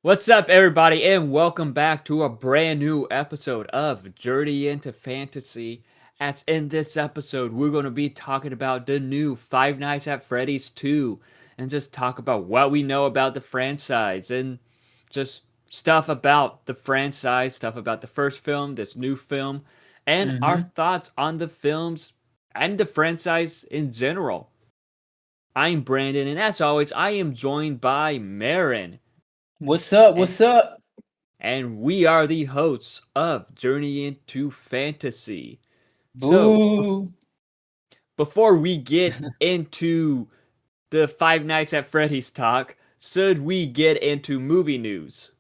What's up, everybody, and welcome back to a brand new episode of Journey into Fantasy. As in this episode, we're going to be talking about the new Five Nights at Freddy's 2 and just talk about what we know about the franchise and just stuff about the franchise, stuff about the first film, this new film, and our hmm thoughts on the films and the franchise in general. I'm Brandon, and as always, I am joined by Marin. What's up? What's up? And we are the hosts of Journey into Fantasy. So, Boo. before we get into the Five Nights at Freddy's talk, should we get into movie news?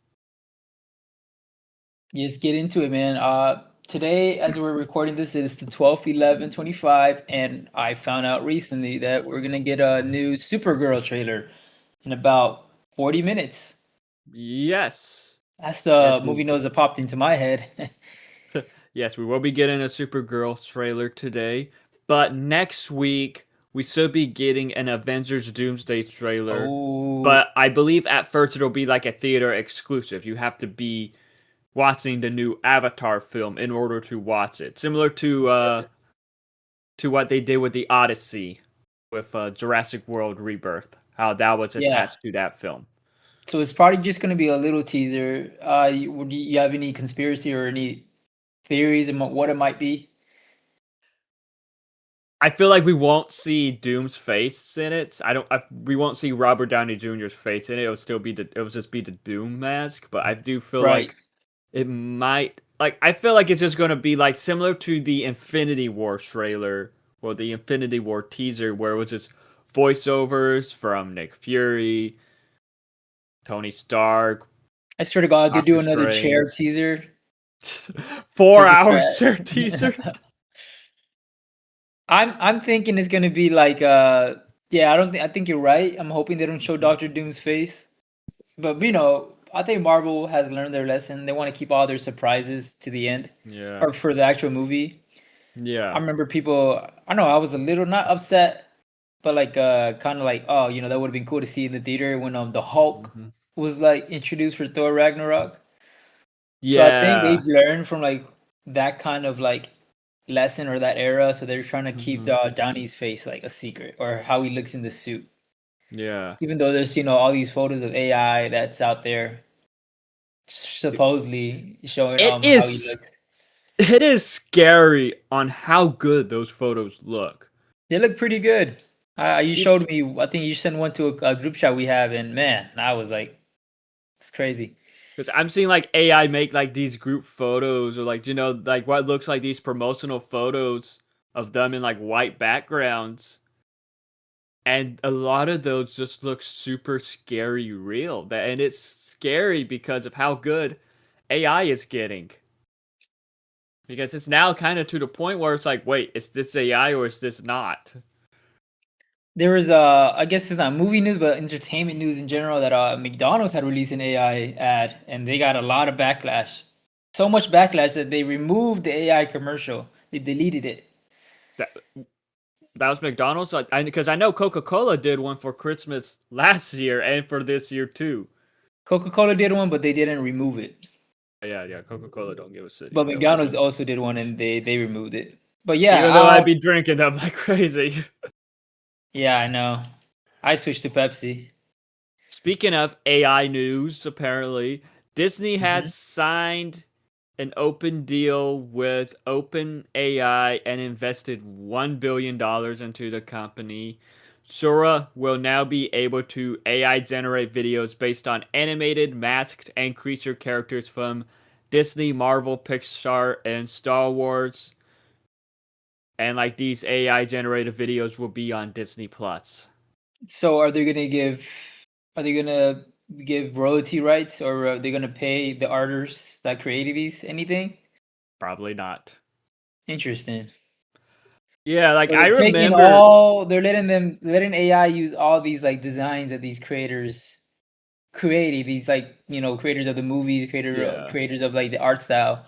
Let's get into it, man. Today, as we're recording this, it is the 12/11/25, and I found out recently that we're gonna get a new Supergirl trailer in about 40 minutes. Yes. That's Yes, the we movie nose that popped into my head. yes, we will be getting a Supergirl trailer today, but next week we should be getting an Avengers Doomsday trailer. Oh, But I believe at first it'll be like a theater exclusive. You have to be watching the new Avatar film in order to watch it. Similar to what they did with the Odyssey with Jurassic World Rebirth, how that was yeah. attached to that film. So it's probably just gonna be a little teaser. Would you have any conspiracy or any theories about what it might be? I feel like we won't see Doom's face in it. We won't see Robert Downey Jr.'s face in it. It'll just be the Doom mask. But I do feel Right. like it might I feel like it's just gonna be like similar to the Infinity War trailer or the Infinity War teaser where it was just voiceovers from Nick Fury, Tony Stark, I swear to God, they Doctor do another Strange. chair teaser. They Four just hour chair teaser. I'm thinking it's gonna be like yeah, I think you're right. I'm hoping they don't show Doctor Doom's face. But I think Marvel has learned their lesson. They want to keep all their surprises to the end Yeah. or for the actual movie. I Yeah. remember people I know I was a little not upset, but like kind of like, oh, that would have been cool to see in the theater when the Hulk Hmm. was like introduced for Thor Ragnarok. So I think Yeah. they've learned from like that kind of like lesson or that era, so they're trying to keep Hmm. Downey's face like a secret or how he looks in the suit. Yeah. Even though there's all these photos of AI that's out there supposedly showing It how he is looks. it is scary on how good those photos look. They look pretty good. You It, showed me. I think you sent one to a group chat we have, and man, I was like, it's crazy. Because I'm seeing like AI make like these group photos or like what looks like these promotional photos of them in like white backgrounds. And a lot of those just look super scary real. And it's scary because of how good AI is getting. Because it's now kind of to the point where it's like, wait, is this AI or is this not? There was I guess it's not movie news, but entertainment news in general that McDonald's had released an AI ad, and they got a lot of backlash. So much backlash that they removed the AI commercial. They deleted it. That that was McDonald's. Because I know Coca Cola did one for Christmas last year and for this year too. Coca-Cola did one, but they didn't remove it. Yeah, yeah. Coca Cola don't give a shit. But Don't give McDonald's a also did one, and they removed it. But yeah, even though I'd be drinking them like crazy. yeah, I know. I switched to Pepsi. Speaking of AI news, apparently Disney hmm has signed an open deal with OpenAI and invested $1 billion into the company. Sora will now be able to AI generate videos based on animated, masked, and creature characters from Disney, Marvel, Pixar, and Star Wars. And like these AI generated videos will be on Disney Plus. So are they gonna give royalty rights, or are they gonna pay the artists that created these anything? Probably not. Interesting. Yeah, like So I they're taking remember. they're letting AI use all these like designs that these creators created, these like, creators of the movies, Yeah. creators of like the art style,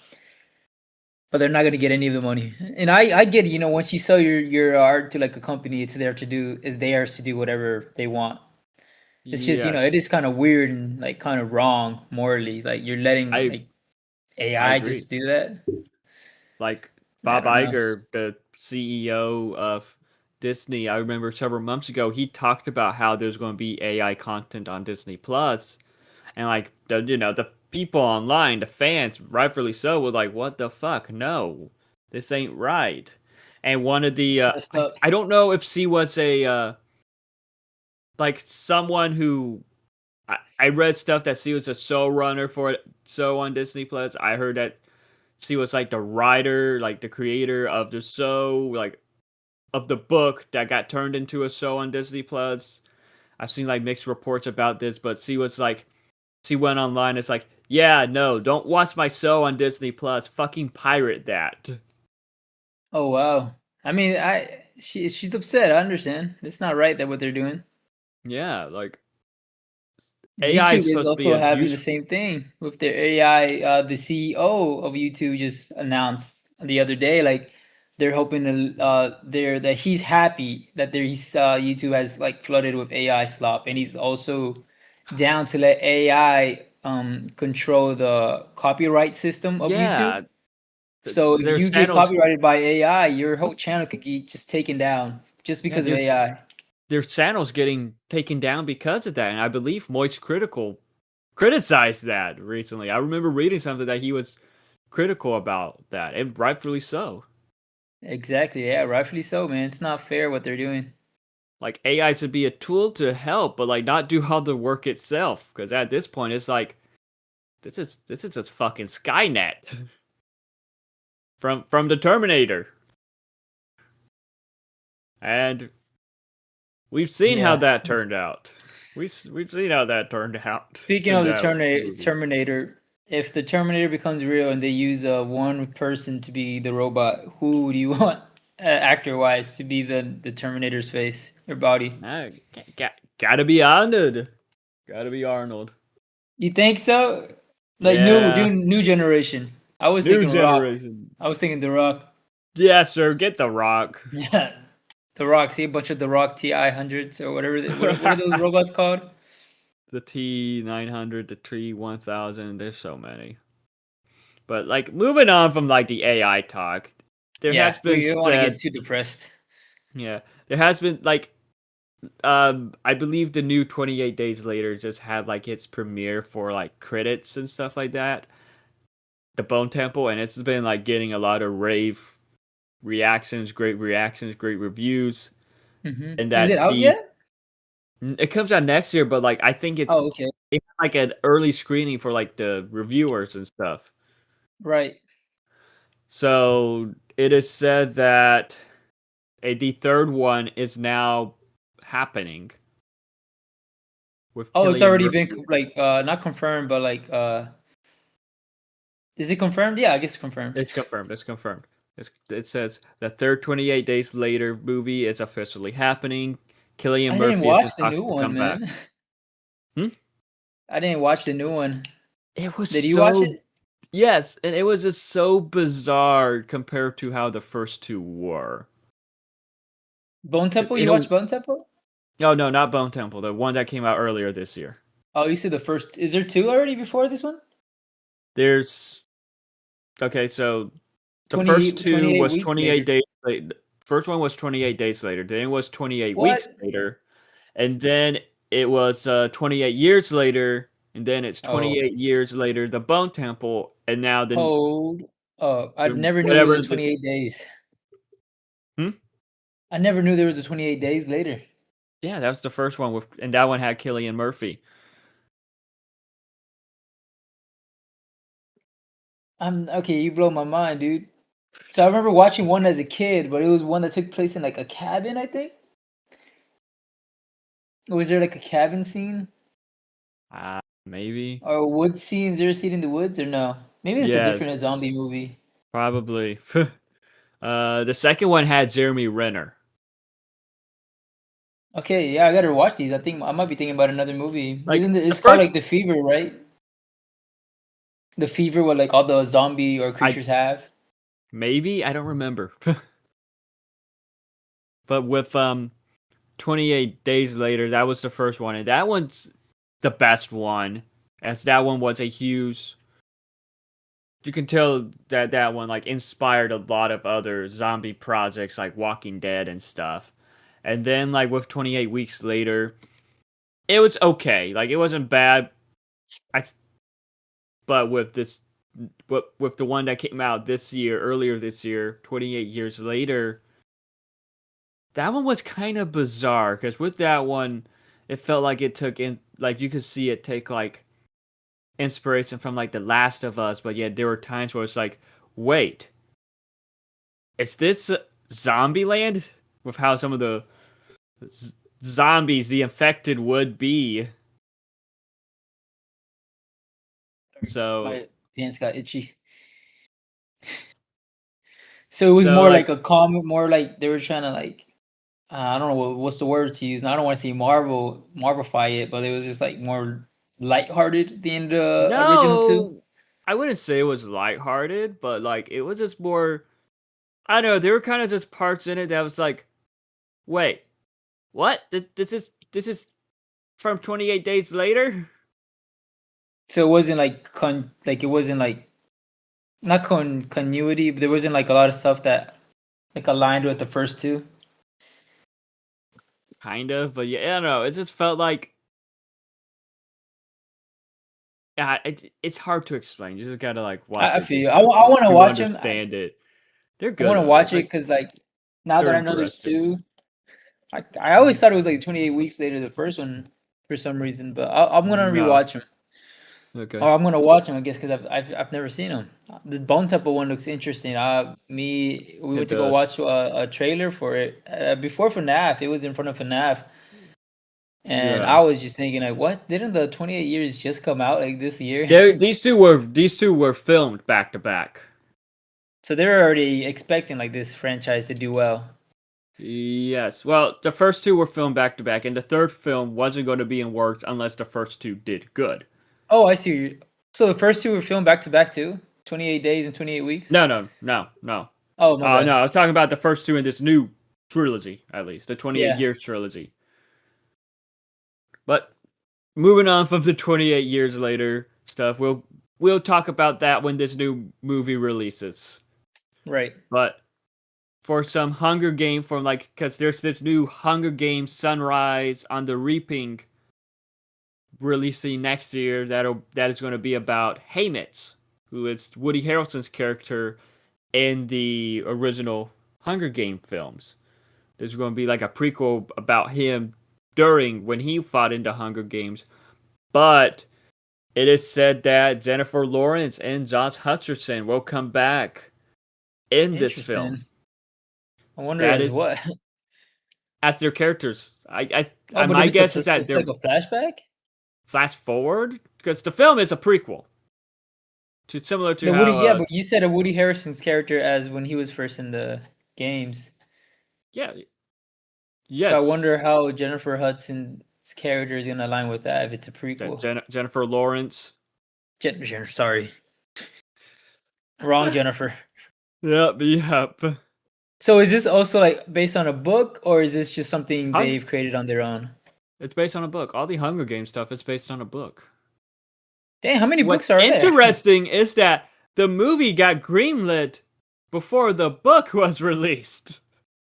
but they're not gonna get any of the money. And I get, once you sell your art to like a company, it's theirs to do whatever they want. It's just, Yes, it is kind of weird and like kind of wrong morally. Like you're letting I like I AI agree. just do that. Like I Bob don't know. Iger, the CEO of Disney, I remember several months ago he talked about how there's going to be AI content on Disney Plus, and like the people online, the fans, rightfully so, were like, "What the fuck? No, this ain't right." And one of the It's messed up. I don't know if she was a like someone who I read stuff that she was a showrunner for it, so on Disney Plus. I heard that she was like the writer, like the creator of the show, like of the book that got turned into a show on Disney Plus. I've seen like mixed reports about this, but she was like, she went online. It's like, yeah, no, don't watch my show on Disney Plus. Fucking pirate that. Oh wow. I mean, she's upset. I understand. It's not right that what they're doing. Yeah, like AI is YouTube is supposed to be also a having the use. same thing with their AI. The CEO of YouTube just announced the other day, like they're hoping to, that he's happy that YouTube has like flooded with AI slop, and he's also down to let AI control the copyright system of YouTube. Yeah, So if there's you get channels. copyrighted by AI, your whole channel could get just taken down just Yeah, because of AI. there's channels getting taken down because of that, and I believe Moist Critical criticized that recently. I remember reading something that he was critical about that, and rightfully so. Exactly. Yeah, rightfully so, man. It's not fair what they're doing. Like AI should be a tool to help, but like not do all the work itself. Because at this point, it's like this is just fucking Skynet from the Terminator, and we've seen how Yeah. that turned out. We've seen how that turned out Speaking in of the that movie. Terminator, if the Terminator becomes real and they use one person to be the robot, who do you want, actor-wise, to be the Terminator's face or body? Gotta be Arnold. Gotta be Arnold. You think so? Like Yeah, new generation. I was new thinking Rock. generation. I was thinking The Rock. Yeah, sir. Get the Rock. Yeah, The Rock. See a bunch of The Rock TI hundreds or whatever. What are those robots called? The T 900, the T 1000. There's so many. But like moving on from like the AI talk, there Yeah, has been we don't want to get said, too depressed. yeah, there has been like I believe the new 28 Days Later just had like its premiere for like credits and stuff like that. The Bone Temple, and it's been like getting a lot of rave reactions, great reviews, and Is it that out the yet? it comes out next year, but like I think Oh, okay. it's like an early screening for like the reviewers and stuff. Right. So it is said that the third one is now happening with Oh, it's Killian already been Murphy. like not confirmed, but like is it confirmed? Yeah, I guess it's confirmed. It's confirmed. It's confirmed. It says the third 28 Days Later movie is officially happening. Killian I didn't Murphy is watch in the talks new to one, come back. man. Hmm? I didn't watch the new one. It was Did you watch so it? yes, and it was just so bizarre compared to how the first two were. Bone Temple? In You a watched Bone Temple? no, not Bone Temple, the one that came out earlier this year. Oh, you said the first. Is there two already before this one? There's okay, so the first 28, two 28 was weeks 28 later. days later. First one was 28 days later. Then it was 28 weeks What? later. And then it was 28 years later. And then it's Oh, 28 years later, the Bone Temple. And now hold. Oh, I the never knew it whatever was the 28 days. hmm? I never knew there was a 28 days later. Yeah, that was the first one with, and that one had Killian Murphy. I'm okay. You blow my mind, dude. So I remember watching one as a kid, but it was one that took place in like a cabin, I think. Was there like a cabin scene Maybe. or a wood scene? Is there a scene in the woods or no? Maybe it's a Yes, different zombie movie. probably. The second one had Jeremy Renner. Okay, yeah, I gotta watch these. I think I might be thinking about another movie. Like Isn't it? the It's called first like The Fever, right? The Fever, what like all the zombie or I creatures have. maybe I don't remember. But with 28 Days Later, that was the first one, and that one's the best one, as that one was a huge. You can tell that that one like inspired a lot of other zombie projects like Walking Dead and stuff. And then like with 28 Weeks Later, it was okay. Like it wasn't bad. I but with this, with the one that came out this year, earlier this year, 28 years later, that one was kind of bizarre because with that one, it felt like it took in like you could see it take like inspiration from like The Last of Us, but yet there were times where it's like, wait, is this Zombieland with how some of the zombies, the infected, would be? So, My pants got itchy. So it was so more like like a comic, more like they were trying to like I don't know what's the word to use. Now I don't want to say Marvelify it, but it was just like more lighthearted than the original two. no, I wouldn't say it was lighthearted, but like it was just more. I don't know. There were kind of just parts in it that was like, wait, what? This is from 28 Days Later. So it wasn't like it wasn't like not continuity, but there wasn't like a lot of stuff that like aligned with the first two. Kind of, but yeah, I don't know. It just felt like yeah, it's hard to explain. You just gotta like watch I it feel you. I want to to watch them. understand it. They're I good want to though. watch it Like because like now they're that I know there's interesting. two, I always thought it was like 28 weeks later the first one for some reason, but I'm gonna No. rewatch them. Okay. Or I'm gonna watch them, I guess, because I've never seen them. The Bone Temple one looks interesting. We It went to go does. watch a trailer for it before FNAF. It was in front of FNAF, and Yeah. I was just thinking like, what? Didn't the 28 years just come out like this year? These two were filmed back to back. So they're already expecting like this franchise to do well. Yes. Well, the first two were filmed back to back, and the third film wasn't going to be in works unless the first two did good. Oh, I see. So the first two were filmed back to back too. 28 days and 28 weeks. No, no, no, no. Oh my No, bad. I'm talking about the first two in this new trilogy, at least the 28 Yeah. year trilogy. But moving on from the 28 years later stuff, we'll talk about that when this new movie releases. Right. But for some Hunger Game from like because there's this new Hunger Games Sunrise on the Reaping releasing next year that is going to be about Haymitch, who is Woody Harrelson's character in the original Hunger Game films. There's going to be like a prequel about him during when he fought in the Hunger Games, but it is said that Jennifer Lawrence and Josh Hutcherson will come back in this film. Interesting. I wonder That as is what. as their characters. Oh, but if My guess is that it's like they're a flashback. fast forward because the film is a prequel to similar to The Woody, how yeah, but you said a Woody Harrison's character as when he was first in the games. yeah, So I yes, wonder how Jennifer Hudson's character is gonna align with that if it's a that prequel. Jennifer Lawrence. Sorry, wrong Jennifer. Yep, yep. So is this also like based on a book, or is this just something Hung- they've created on their own? it's based on a book. All the Hunger Games stuff is based on a book. Dang, how many What's books are there? interesting is that the movie got greenlit before the book was released.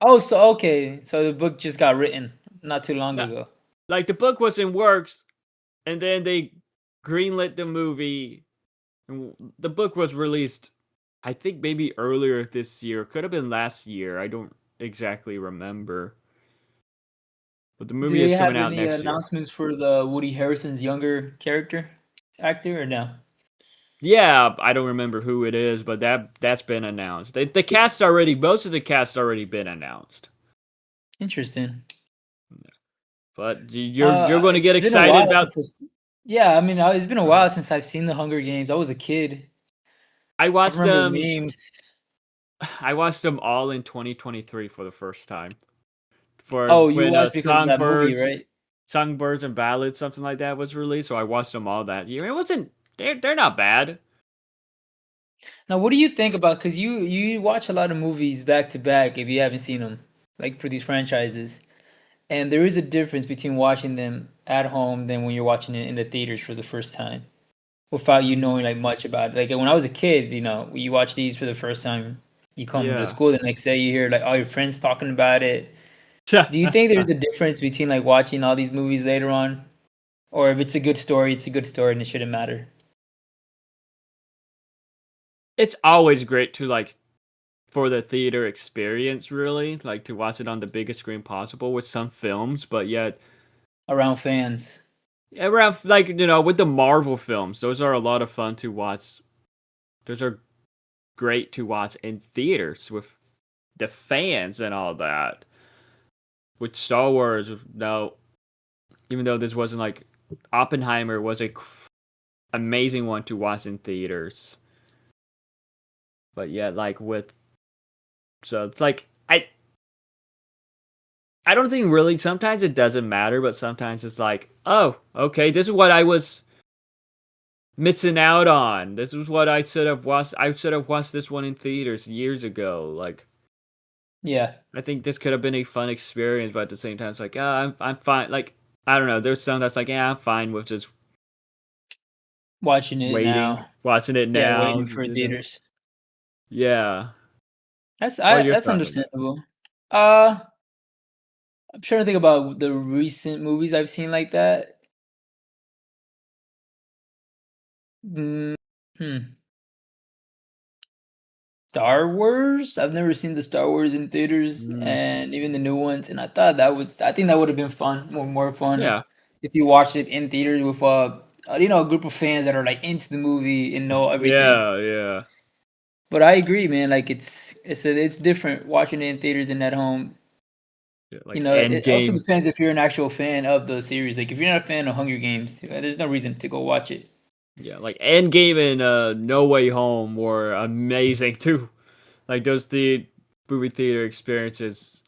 Oh, so okay, so the book just got written not too long Yeah, ago. like the book was in works, and then they greenlit the movie. And the book was released, I think maybe earlier this year. Could have been last year. I don't exactly remember. But the Do movie they is coming have out any next year. announcements for the Woody Harrison's younger character actor or no? Yeah, I don't remember who it is, but that's been announced. The cast already, most of the cast already been announced. Interesting. But you're going to It's get been a excited while about. yeah, I mean, it's been a while since I've seen the Hunger Games. I was a kid. I I watched remember them. memes. I watched them all in 2023 for the first time. For Oh, you when watched because of that movie, right? Songbirds and Ballads, something like that was released. So I watched them all that year. It wasn't. They're not bad. Now, what do you think about? Because you watch a lot of movies back to back if you haven't seen them, like for these franchises. And there is a difference between watching them at home than when you're watching it in the theaters for the first time, without you knowing like much about it. Like when I was a kid, you watch these for the first time, you come to Yeah. school the next day, you hear like all your friends talking about it. Do you think there's a difference between like watching all these movies later on, or if it's a good story, it's a good story and it shouldn't matter? It's always great to like for the theater experience, really, like to watch it on the biggest screen possible with some films, but yet Around fans. around like with the Marvel films, those are a lot of fun to watch. Those are great to watch in theaters with the fans and all that. With Star Wars, now even though this wasn't like Oppenheimer was a amazing one to watch in theaters, but yeah, like with so it's like I don't think really sometimes it doesn't matter, but sometimes it's like, oh, okay, this is what I was missing out on. This is what I should have watched. I should have watched this one in theaters years ago. Like, Yeah, I think this could have been a fun experience, but at the same time, it's like, I'm fine. Like, I don't know. There's some that's like, yeah, I'm fine with just watching it waiting, now. watching it Yeah, now. waiting for theaters. Yeah. What are your That's thoughts on that? understandable. I'm trying to think about the recent movies I've seen like that. Mm, hmm. Star Wars. I've never seen the Star Wars in theaters, Mm, and even the new ones. And I think that would have been fun, more fun yeah. if you watched it in theaters with a group of fans that are like into the movie and know everything. Yeah. Yeah. But I agree, man. Like it's different watching it in theaters than at home. Yeah, like It also Endgame. depends if you're an actual fan of the series. Like if you're not a fan of Hunger Games, there's no reason to go watch it. Yeah, like Endgame and No Way Home were amazing too. Like those the movie theater experiences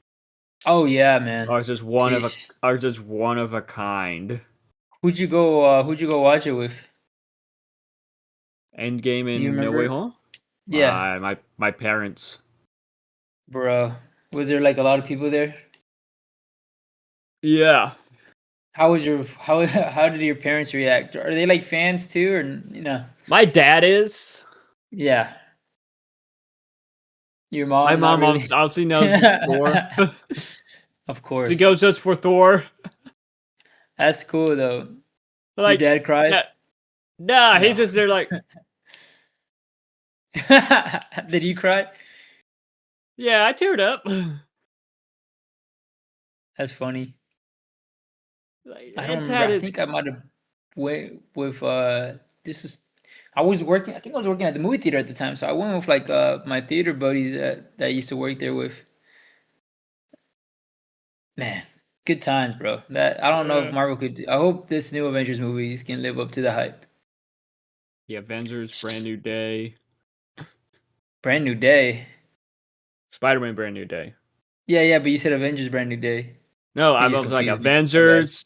Oh yeah, man. Jeez. are just one of a kind. Who'd you go watch it with? Endgame Do you and No Way remember? Home. Yeah, My parents. bro. Was there like a lot of people there? Yeah, How did your parents react? Are they like fans too, or? my dad is. Yeah, your My mom not mom really. obviously knows it's Thor. Of She course. goes just for Thor. That's cool though. Your Like, dad cried? nah, nah, he's No. just there like, Did you cry? yeah, I teared up. That's funny. Like, I don't it's remember. had I its think I might have went with this was I was working. I think I was working at the movie theater at the time, so I went with like my theater buddies that I used to work there with. Man, good times, bro. That I don't know if uh, Marvel could. I hope this new Avengers movies can live up to the hype. the Avengers, Brand New Day, Brand New Day. Spider-Man, Brand New Day. Yeah, but you said Avengers Brand New Day. No, I You just was like confused me. My bad. Avengers,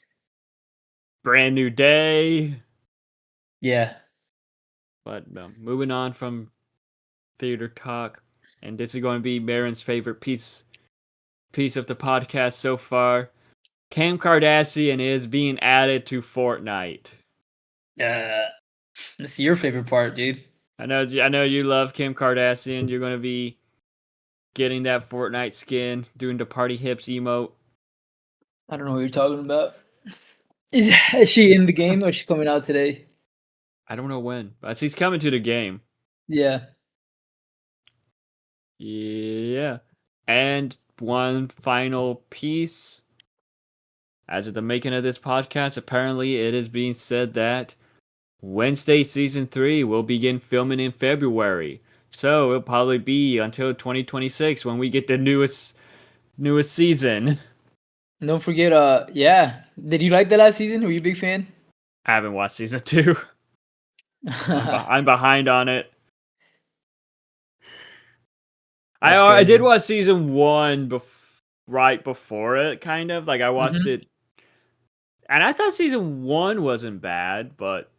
Brand New Day. Yeah. But moving on from theater talk, and this is going to be Marin's favorite piece of the podcast so far. Kim Kardashian is being added to Fortnite. This is your favorite part, dude. I know you love Kim Kardashian. You're going to be getting that Fortnite skin, doing the party hips emote. I don't know what you're talking about. Is she in the game or is she coming out today? I don't know when, but she's coming to the game. Yeah. Yeah. And one final piece. As of the making of this podcast, apparently it is being said that Wednesday season 3 will begin filming in February. So it'll probably be until 2026 when we get the newest season. Don't forget, yeah. Did you like the last season? Were you a big fan? I haven't watched season 2. I'm behind on it. That's I did crazy. watch season 1 right before it, kind of. Like I watched Mhm. it, and I thought season 1 wasn't bad, but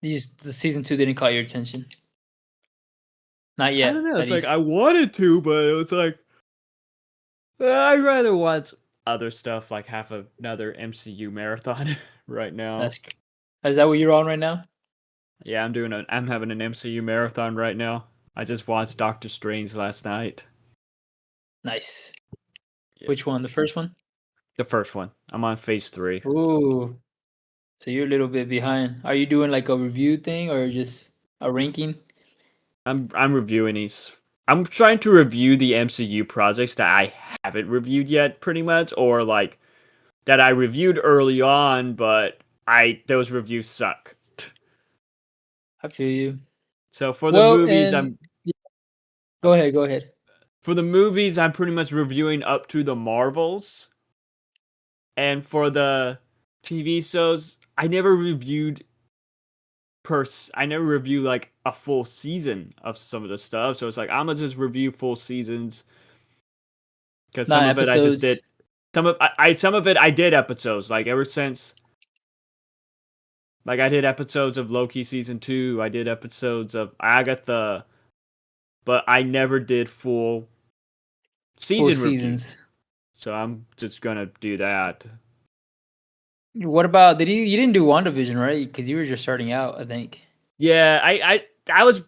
The season 2 didn't caught your attention. Not I don't yet, know. at It's like I least. wanted to, but it was like I'd rather watch. other stuff, like half another MCU marathon right now. That's is that what you're on right now? Yeah, I'm having an MCU marathon right now. I just watched Doctor Strange last night. Nice. Yeah. Which one? The first one? The first one. I'm on phase 3. Ooh. So you're a little bit behind. Are you doing like a review thing or just a ranking? I'm reviewing these. I'm trying to review the MCU projects that I haven't reviewed yet, pretty much, or like that I reviewed early on, but I those reviews suck. I feel you. So for the Well, movies, and yeah, go ahead, go ahead. I'm pretty much reviewing up to the Marvels, and for the TV shows, I never review like a full season of some of the stuff. So it's like I'm gonna just review full seasons because some Not of it I just did. episodes. Some of it I did episodes like ever since. Like I did episodes of Loki season 2. I did episodes of Agatha, but I never did full Full season reviews. seasons. So I'm just gonna do that. What about you didn't do WandaVision, right? Because you were just starting out, I think. Yeah, I was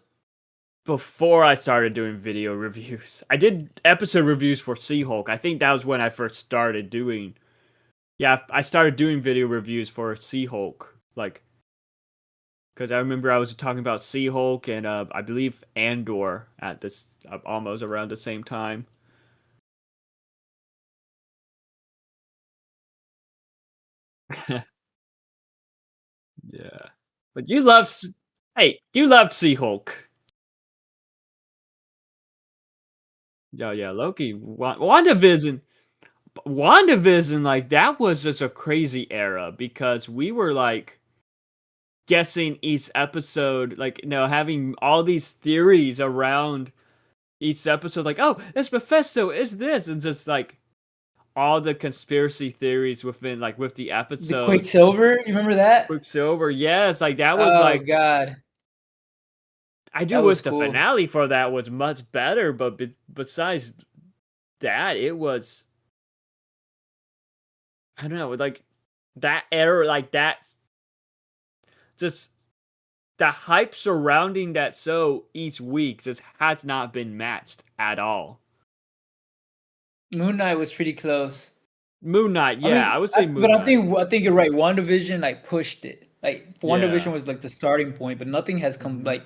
before I started doing video reviews. I did episode reviews for She-Hulk. I think that was when I first started doing. Yeah, I started doing video reviews for She-Hulk, like, because I remember I was talking about She-Hulk and I believe Andor at this almost around the same time. Yeah, but hey, you loved She-Hulk. Yeah, yeah, Loki, WandaVision, like that was just a crazy era because we were like guessing each episode, like having all these theories around each episode, like oh, it's Mephisto, is this, and just like all the conspiracy theories within like with the The episodes. Quicksilver, you remember that? Quicksilver, yes, like that was Oh like God, I that do was wish the cool. finale for that was much better, but besides that, it was I don't know, like that era, like that just the hype surrounding that show each week just has not been matched at all. Moon Knight was pretty close. Moon Knight, I yeah, mean, I would say but Moon Knight. I think you're right. WandaVision like pushed it. Like WandaVision Yeah, was like the starting point, but nothing has come like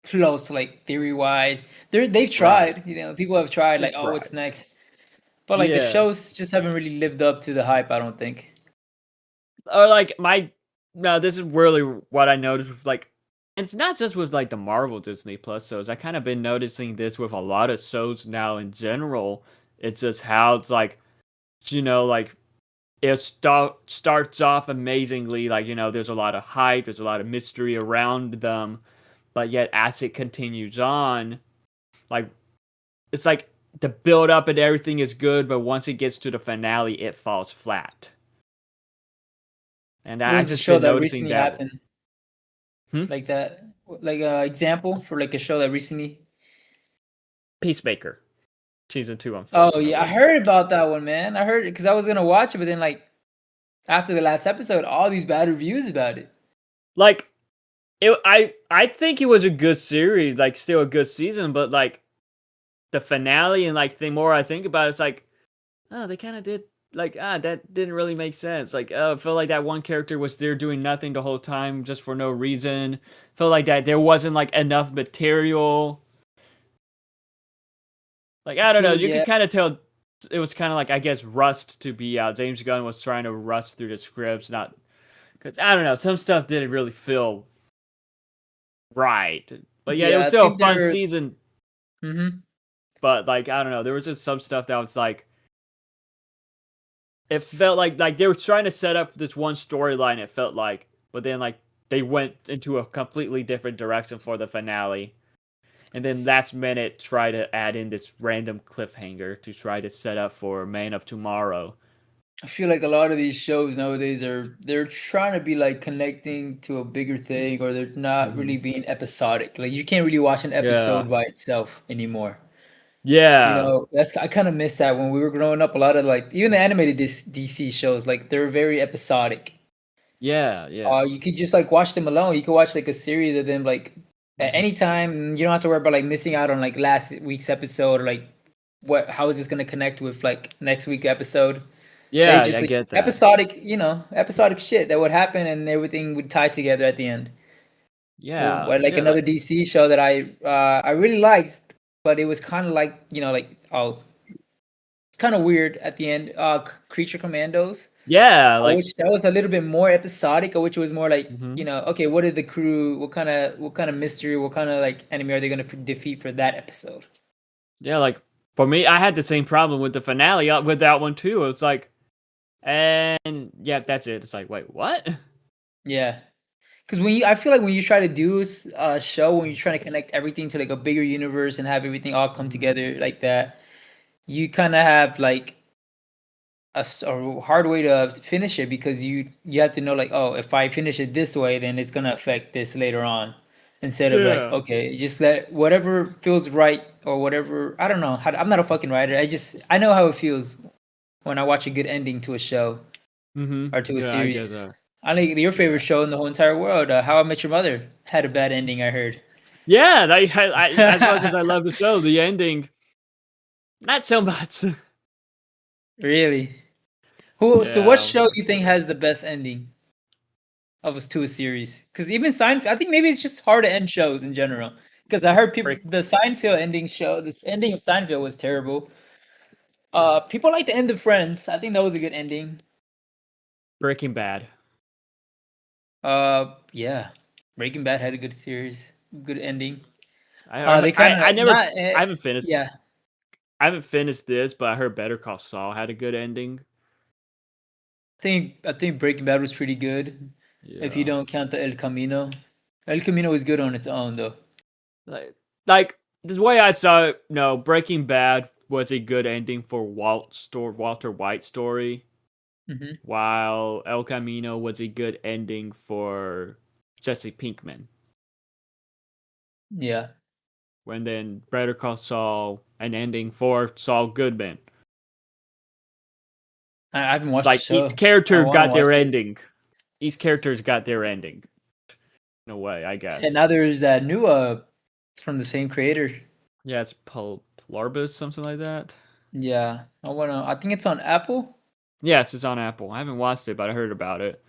close, like theory wise. They've right. tried. People have tried. They Like, oh, what's tried. next? But like the Yeah, shows just haven't really lived up to the hype. I don't think. or like my no, this is really what I noticed with like. It's not just with like the Marvel Disney Plus shows. I kind of been noticing this with a lot of shows now in general. It's just how it's like, like starts off amazingly, like there's a lot of hype, there's a lot of mystery around them, but yet as it continues on, like it's like the build up and everything is good, but once it gets to the finale it falls flat, and What I was the just show been that noticing recently that. happened Hmm? like that? Like example for like a show that recently. Peacemaker season 2, Oh yeah, I unfortunately. heard about that one, man. I heard it because I was gonna watch it, but then like after the last episode, all these bad reviews about it. Like I think it was a good series, like still a good season, but like the finale and like the more I think about it, it's like oh, they kind of did like that didn't really make sense. Like I felt like that one character was there doing nothing the whole time just for no reason. Felt like that there wasn't like enough material. Like I I don't know, feel you could yeah. kind of tell it was kind of like I guess rust to be out. James Gunn was trying to rust through the scripts, not because I don't know, some stuff didn't really feel right. But yeah, it was Yeah, I still a think fun they're. season. Hmm. But like I don't know, there was just some stuff that was like it felt like they were trying to set up this one storyline. It felt like, but then like they went into a completely different direction for the finale, and then last minute try to add in this random cliffhanger to try to set up for Man of Tomorrow. I feel like a lot of these shows nowadays they're trying to be like connecting to a bigger thing, or they're not Hmm. really being episodic. Like you can't really watch an Yeah, episode by itself anymore. Yeah. That's I kind of miss that when we were growing up. A lot of like even the animated DC shows, like they're very episodic. Yeah. Yeah. You could just like watch them alone. You could watch like a series of them like at Hmm. any time. You don't have to worry about like missing out on like last week's episode or like how is this gonna connect with like next week episode. They Yeah, just I like, get that. episodic, episodic shit that would happen and everything would tie together at the end. Yeah. Like Yeah. another DC show that I really liked, but it was kind of like like it's kind of weird at the end. Creature Commandos. Yeah. I Like. wish that was a little bit more episodic. I wish it was more like Hmm. okay, what did the crew? What kind of mystery? What kind of like enemy are they gonna defeat for that episode? Yeah. Like for me, I had the same problem with the finale with that one too. It's like, and yeah, that's it. It's like, wait, what? Yeah, because I feel like when you try to do a show, when you're trying to connect everything to like a bigger universe and have everything all come Hmm. together like that, you kind of have like a hard way to finish it because you have to know like, oh, if I finish it this way, then it's gonna affect this later on. Instead of like, Yeah. okay, just let whatever feels right or whatever. I don't know. I'm not a fucking writer. I know how it feels when I watch a good ending to a show Hmm. or to a Yeah, I get series. that. I think your favorite Yeah. show in the whole entire world, How I Met Your Mother, had a bad ending. I heard. Yeah. As much as I love the show, the ending, not so much. Really? Who? So, what Yeah. show do you think has the best ending of us to a series? Because even Seinfeld, I think maybe it's just hard to end shows in general. Because I heard people, Break, the Seinfeld ending show, this ending of Seinfeld was terrible. People like the end of Friends. I think that was a good ending. Breaking Bad. Yeah, Breaking Bad had a good series, good ending. I They kind I of never not. I haven't finished Yeah, I haven't finished this, but I heard Better Call Saul had a good ending. I think Breaking Bad was pretty good. If you Yeah. don't count the El Camino, El Camino was good on its own though. Like the way I saw it, no, Breaking Bad was a good ending for Walter White's story, Hmm. while El Camino was a good ending for Jesse Pinkman. Yeah, When then Better Call Saul an ending for Saul Goodman. I haven't It's watched the like each show. I character want to got watch their it. ending. Each character's got their ending. In a way, I And now guess. there's that new from the same creator. Yeah, it's Larbus, something like that. Yeah, I think it's on Apple. Yes, it's on Apple. I haven't watched it, but I heard about it.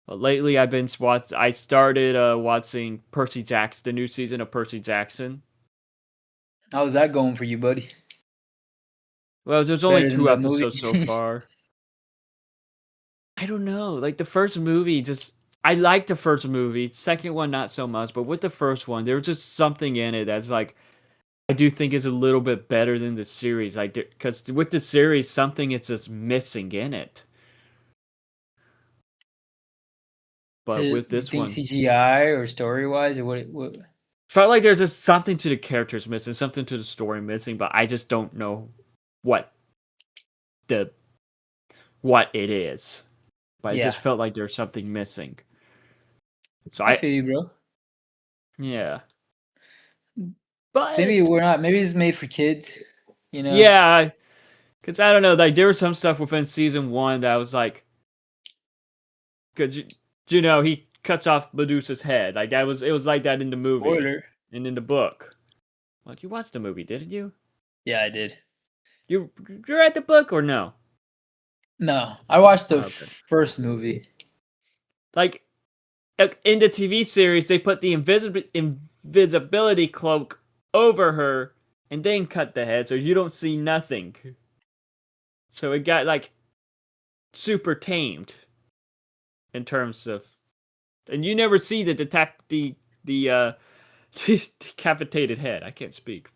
But lately, I started watching Percy Jackson, the new season of Percy Jackson. How's that going for you, buddy? Well, there's only Better than two the episodes so movie? far. I don't know. Like the first movie, just I liked the first movie. Second one, not so much. But with the first one, there was just something in it that's like I do think is a little bit better than the series. Like because with the series, something is just missing in it. But with You this think one, CGI or story wise or what? felt like there's just something to the characters missing, something to the story missing, but I just don't know what the what it is. But it Yeah, just felt like there's something missing. So I feel you, bro. yeah. But Maybe we're not. Maybe it's made for kids. You know. yeah, because I don't know, like there was some stuff within season one that was like, cause he cuts off Medusa's head, like it was like that in the movie Spoiler. and in the book. Like you watched the movie, didn't you? Yeah, I did. You read the book or no? No, I watched the Oh, okay. first movie. Like in the TV series, they put the invisibility cloak over her and then cut the head, so you don't see nothing. So it got like super tamed in terms of, and you never see the decapitated head. I can't speak.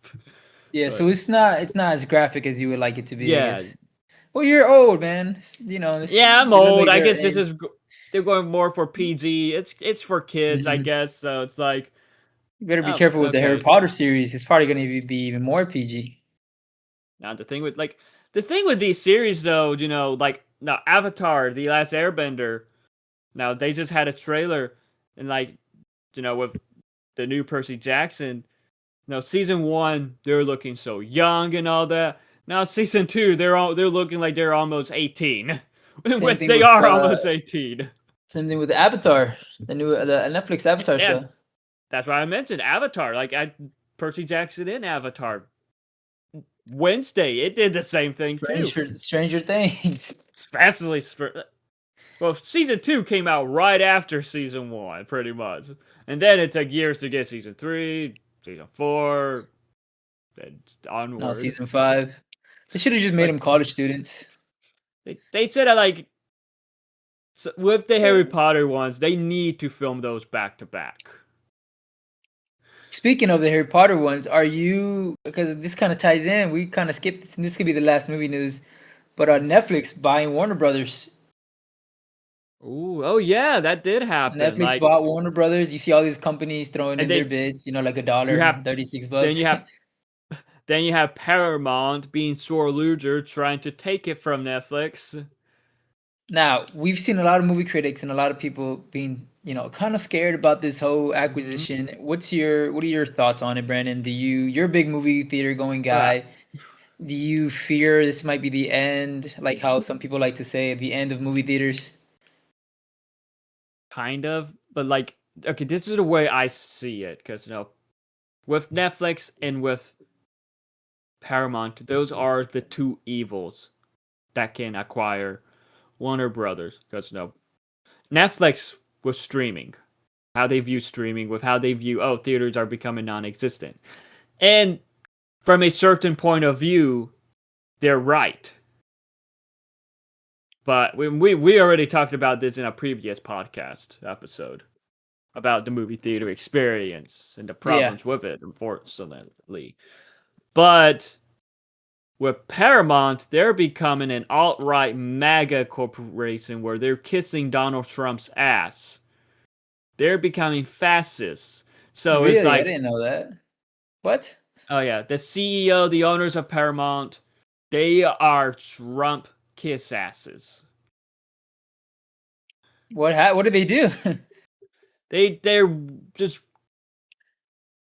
Yeah, so But it's not as graphic as you would like it to be, I yeah, guess. Well, you're old, man. yeah, I'm They look old. like I they're guess they're going more for PG. It's for kids, I Mhm. guess. So it's like, You better be oh, careful with the Harry okay. Potter series. It's probably going to be even more PG. Now the thing with these series though, like now Avatar, The Last Airbender, now they just had a trailer and like, with the new Percy Jackson, No, season 1 they're looking so young and all that. Now season 2 they're looking like they're almost 18, Same which thing they with are almost 18. Avatar, the Netflix Avatar Yeah, show. that's why I mentioned Avatar. Like Percy Jackson in Avatar. Wednesday, it did the same thing too. Stranger Things. Especially, well, season 2 came out right after season 1, pretty much, and then it took years to get season 3, season 4, and No, onward. season 5. They should have just made Like them college students. they said that like with the Harry Potter ones, they need to film those back to back. Speaking of the Harry Potter ones, are you, because this kind of ties in, we kind of skipped this, and this could be the last movie news, but Netflix buying Warner Brothers. Ooh, oh yeah, that did happen. Netflix Like, bought Warner Brothers. You see all these companies throwing and in their they bids, like a you dollar have and 36 then you bucks. have then you have Paramount being sore loser trying to take it from Netflix. Now, we've seen a lot of movie critics and a lot of people being, kind of scared about this whole Mm-hmm. acquisition. What are your thoughts on it, Brandon? You're a big movie theater going Uh, guy. Do you fear this might be the end, like how some people like to say, the end of movie theaters? kind of, but like, okay, this is the way I see it, because with Netflix and with Paramount, those are the two evils that can acquire Warner Brothers. Because Netflix was streaming, how they view streaming, with how they view theaters are becoming non-existent, and from a certain point of view, they're right. But we already talked about this in a previous podcast episode about the movie theater experience and the Yeah. problems with it, unfortunately. But with Paramount, they're becoming an alt-right MAGA corporation where they're kissing Donald Trump's ass. They're becoming fascists. So it's Really? I like, didn't know that. What? oh yeah, the CEO, the owners of Paramount, they are Trump kiss asses. What did they do? They're just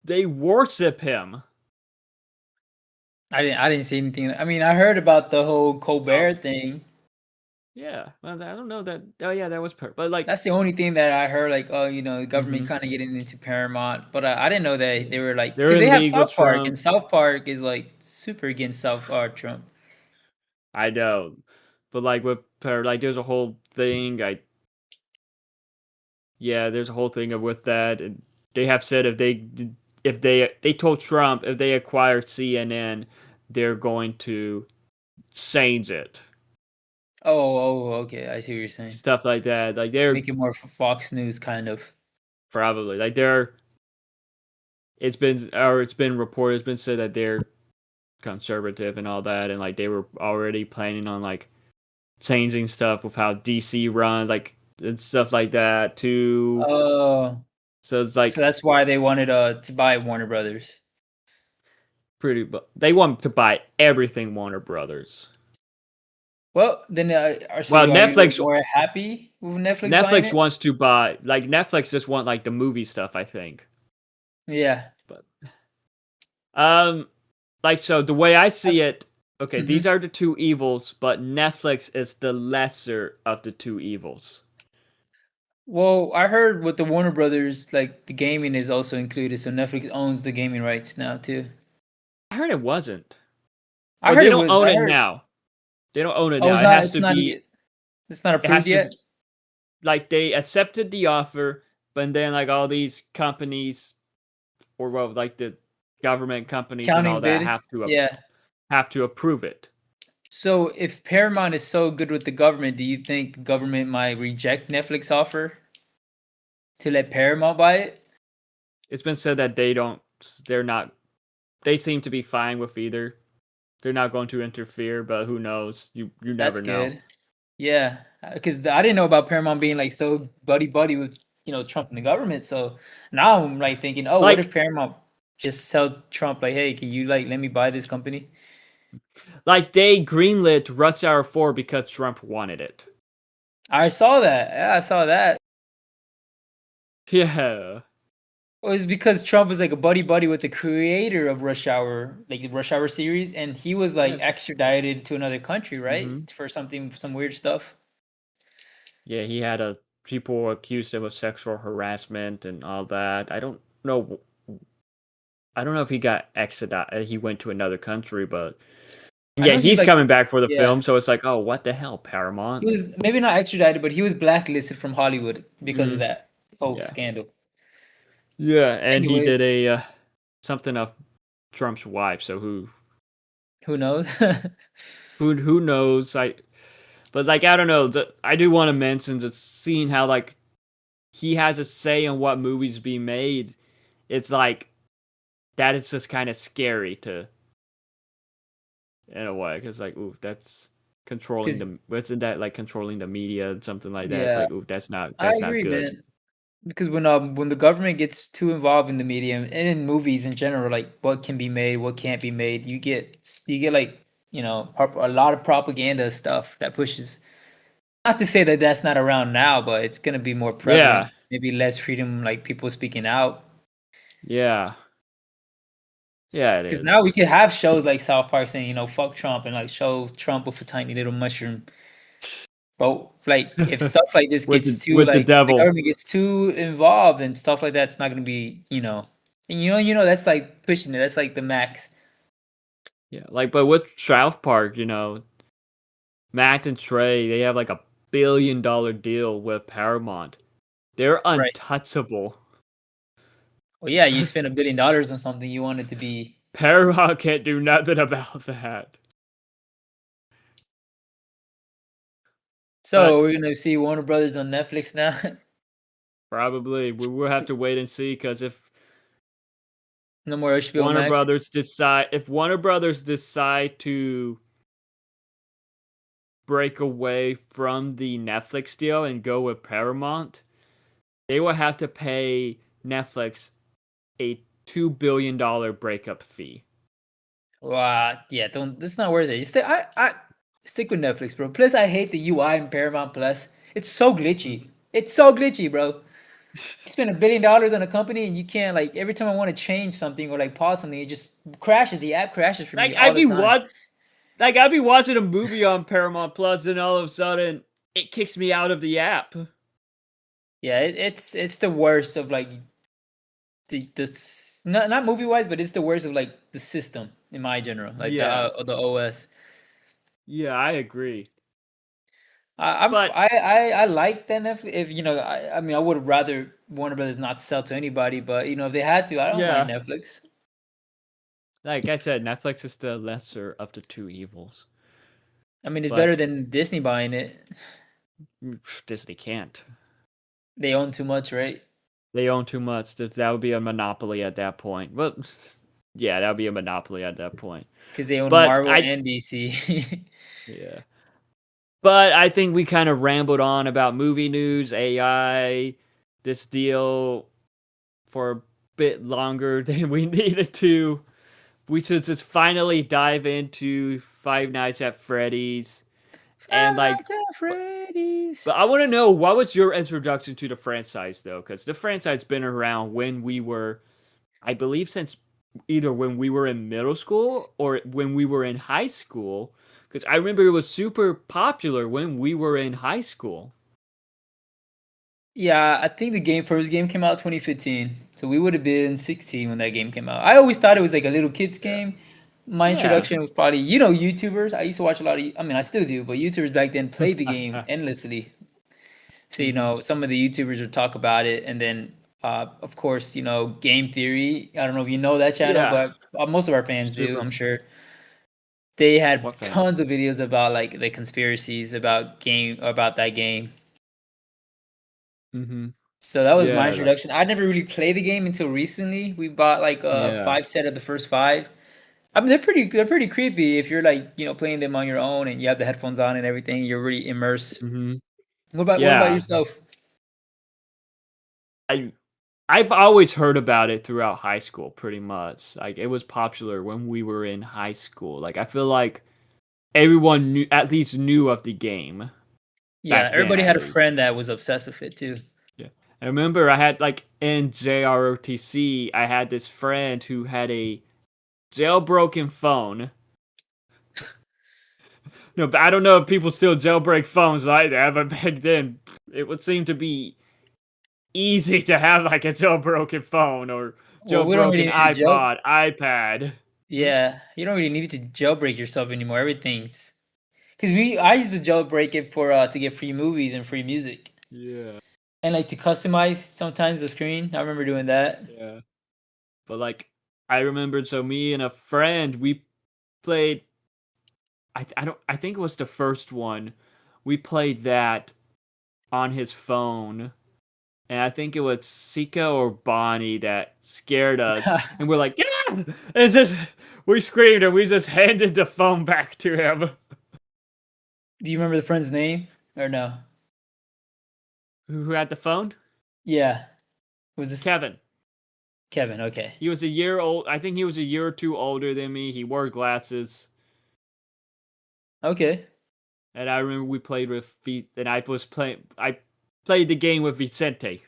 they worship him. I didn't see anything. I mean, I heard about the whole Oh Colbert thing. yeah, well I don't know that. Oh yeah, that was but like, That's the only thing that I heard, like, oh, the government mm-hmm. kind of getting into Paramount, but I didn't know that they were like, They're because they in have league with South Park, Trump. and South Park is like super against Trump. I know, but like with like there's a whole thing. There's a whole thing of with that, and they have said if they told Trump if they acquired CNN, they're going to change it. Okay, I see what you're saying. Stuff like that. Like they're Make it more Fox News kind of. probably like they're. It's been reported. It's been said that they're conservative and all that, and like they were already planning on like changing stuff with how DC runs, like and stuff like that too. Oh, So it's so like that's why they wanted to buy Warner Brothers. they want to buy everything Warner Brothers. Well, then, Well, are you Netflix more happy with Netflix buying Netflix it? wants to buy like Netflix just want like the movie stuff, I think. Yeah. But like so the way I see it, okay, these Mhm. are the two evils, but Netflix is the lesser of the two evils. Well, I heard with the Warner Brothers, like the gaming is also included, so Netflix owns the gaming rights now too. I heard it wasn't. I Or heard they it don't was. own I it heard. now. They don't own it Oh, now. It has it's to not. be It's not it approved has to yet. like they accepted the offer, but then like all these companies or well like the government companies and all Counting that bid. Yeah. have to approve it. So if Paramount is so good with the government, do you think the government might reject Netflix offer to let Paramount buy it? It's been said that they're not they seem to be fine with either. They're not going to interfere, but who knows? You That's never know. good. Yeah, because I didn't know about Paramount being like so buddy buddy with Trump and the government. So now I'm like thinking, oh, what if Like Paramount just tells Trump like, hey, can you like let me buy this company? they greenlit Rush Hour 4 because Trump wanted it. I saw that. Yeah, I saw that. Yeah. Well, it's because Trump was like a buddy buddy with the creator of Rush Hour, like the Rush Hour series, and he was like Yes. extradited to another country, right, Hmm. for something, some weird stuff. Yeah, he had a people accused him of sexual harassment and all that. Know. I don't know if he got extradited. He went to another country, but I yeah, know he's he's like, coming back for the yeah, film. So it's like, oh, what the hell, he Paramount? was maybe not extradited, but he was blacklisted from Hollywood because of Mm, that whole yeah, scandal. yeah, and he did Anyways, a something of Trump's wife. So who knows? who knows? But like I don't know. I do want to mention just seeing how like he has a say in what movies be made. It's like that is just kind of scary to in a way because like ooh that's controlling Because the wasn't that like controlling the media and something like that. It's yeah, like ooh I that's not agree, good. man. Because when the government gets too involved in the media and in movies in general, like what can be made, what can't be made, you get like a lot of propaganda stuff that pushes. Not to say that that's not around now, but it's gonna be more prevalent. Yeah, Maybe less freedom, like people speaking out. yeah, yeah. It Because now we is could have shows like South Park saying, fuck Trump and like show Trump with a tiny little mushroom. But like if stuff like this gets too with the like the devil. government gets too involved and stuff like that, it's not gonna be, and that's like pushing it. That's like the max. Yeah, like but with South Park, Matt and Trey, they have like $1 billion deal with Paramount. They're Right. untouchable. Well, yeah, you spend $1 billion on something, you want it to be. Paramount can't do nothing about that. So But we're gonna see Warner Brothers on Netflix now. probably we will have to wait and see because No more HBO Max. If Warner Brothers decide to break away from the Netflix deal and go with Paramount, they will have to pay Netflix a $2 billion breakup fee. Wow, yeah, don't. That's not worth it. You stay. I stick with Netflix, bro. Plus, I hate the UI in Paramount Plus. It's so glitchy. Mhm. It's so glitchy, bro. You spend $1 billion on a company and you can't like every time I want to change something or like pause something, it just crashes. The app crashes for me Like all the time. I'd be watching a movie on Paramount Plus, and all of a sudden it kicks me out of the app. Yeah, it's the worst of like not movie wise, but it's the worst of like the system in my general, like Yeah, the OS. yeah, I agree. But I like that Netflix. If I mean, I would rather Warner Brothers not sell to anybody, but if they had to, I don't mind yeah, Netflix. like I said, Netflix is the lesser of the two evils. I mean, it's But better than Disney buying it. Disney can't. They own too much, right? They own too much. That would be a monopoly at that point. Well, yeah, that would be a monopoly at that point. Because they own But Marvel and DC. yeah. But I think we kind of rambled on about movie news, AI, this deal for a bit longer than we needed to. We should just finally dive into Five Nights at Freddy's and Five like. Nights at Freddy's. But I want to know what was your introduction to the franchise though, because the franchise been around when we were, I believe, since either when we were in middle school or when we were in high school. Because I remember it was super popular when we were in high school. Yeah, I think the first game came out 2015. So we would have been 16 when that game came out. I always thought it was like a little kids Yeah. game. My Yeah. introduction was probably, YouTubers. I used to watch a lot of, I mean, I still do, but YouTubers back then played the game endlessly. So, Hmm. some of the YouTubers would talk about it. And then, of course, Game Theory. I don't know if you know that channel, Yeah. but most of our fans do, Super. I'm sure. They had What fan? tons of videos about like the conspiracies about that game. Hmm. So that was my Yeah. Like. introduction. I never really played the game until recently. We bought like a Yeah. 5 set of the first five. I mean, they're pretty creepy if you're like, playing them on your own and you have the headphones on and everything. You're really immersed. Hmm. What about Yeah. yourself? I I've always heard about it throughout high school, pretty much. Like it was popular when we were in high school. Like I feel like everyone knew of the game Yeah, back then, everybody at had a least. friend that was obsessed with it too. Yeah. I remember I had like in JROTC, I had this friend who had a jailbroken phone. No, but I don't know if people still jailbreak phones like that, but back then it would seem to be easy to have like a jailbroken phone or Well, we don't really jailbroken need to jail. iPod, iPad. Hmm? Yeah, you don't really need to jailbreak yourself anymore. Everything's because I used to jailbreak it for to get free movies and free music Yeah, and like to customize sometimes the screen. I remember doing that. yeah. But like I remembered, so me and a friend we played. I don't. I think it was the first one. We played that on his phone, and I think it was Sika or Bonnie that scared us, and we're like, yeah, and just we screamed and we just handed the phone back to him. Do you remember the friend's name or no? Who had the phone? Yeah, was this Kevin. Kevin? Okay, He was a year old. I think he was a year or two older than me. He wore glasses, okay. and I remember we played with and I was playing. I played the game with Vicente,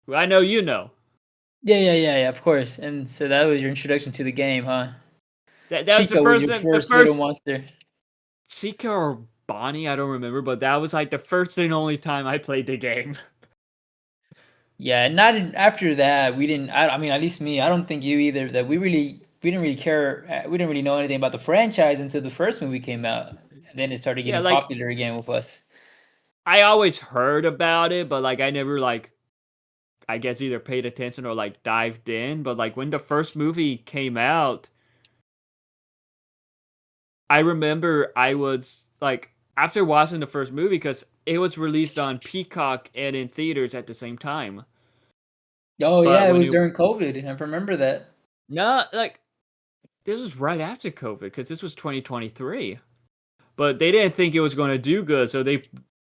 who I know you know. Yeah. Of course. And so that was your introduction to the game, huh? That was Chica was your the first little first monster. Sika or Bonnie. I don't remember, but that was like the first and only time I played the game. Yeah, not after that. We didn't. I mean, at least me. I don't think you either. That we didn't really care. We didn't really know anything about the franchise until the first movie came out, and then it started Yeah, getting like popular again with us. I always heard about it, but like I never like I guess either paid attention or like dived in. But like when the first movie came out, I remember I was like after watching the first movie because it was released on Peacock and in theaters at the same time. Oh yeah, But it when was it during COVID. I remember that. not like this was right after COVID because this was 2023. But they didn't think it was going to do good, so they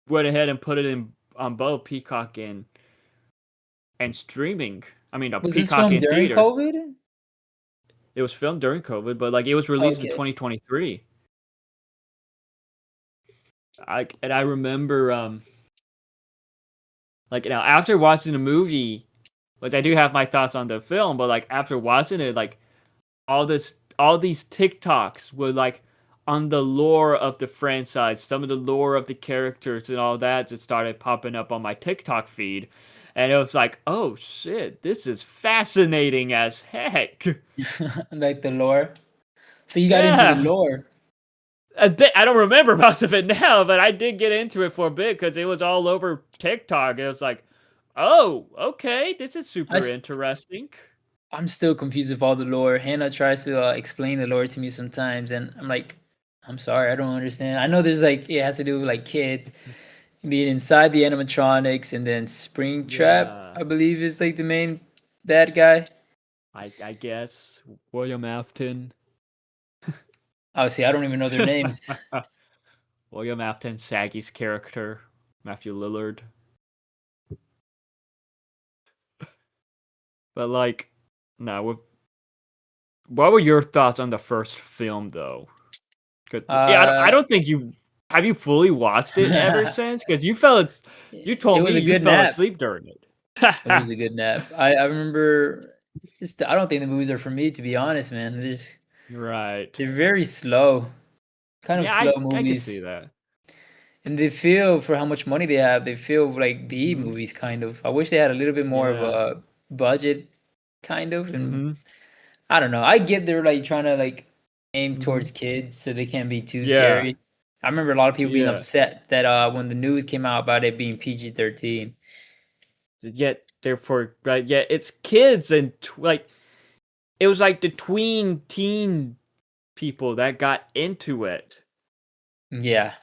went ahead and put it in on both Peacock and streaming. I mean, Was this Peacock filmed in during theaters. COVID? It was filmed during COVID, but like it was released in Okay. 2023. I remember like now after watching the movie, which I do have my thoughts on the film, but like after watching it, like all these TikToks were like on the lore of the franchise, some of the lore of the characters and all that just started popping up on my TikTok feed. And it was like, oh shit, this is fascinating as heck. Like the lore. So you got into the Yeah. lore. A bit, I don't remember most of it now, but I did get into it for a bit because it was all over TikTok. It was like, oh, okay, this is I super interesting. I'm still confused with all the lore. Hannah tries to explain the lore to me sometimes, and I'm like, I'm sorry, I don't understand. I know there's like it has to do with like kids being inside the animatronics, and then Springtrap, Yeah, I believe, is like the main bad guy. I guess William Afton. Obviously, I don't even know their names. William Afton, Saggy's character, Matthew Lillard. But like, no, what were your thoughts on the first film though? 'Cause, yeah, I Uh, don't think you fully watched it ever since because you it told me was a you good fell nap. asleep during it. It was a good nap. I remember. It's just I don't think the movies are for me, to be honest, man. Right. They're very slow, kind of Yeah, slow I could see movies. that. And they feel for how much money they have, they feel like B Hmm. movies kind of. I wish they had a little bit more of Yeah. a budget kind of, and Hmm. I don't know. I get they're like trying to like aim Hmm. towards kids so they can't be too Yeah. scary. I remember a lot of people being Yeah. upset that when the news came out about it being PG-13. Yet therefore, right? Yet it's kids and like it was like the tween teen people that got into it. Yeah.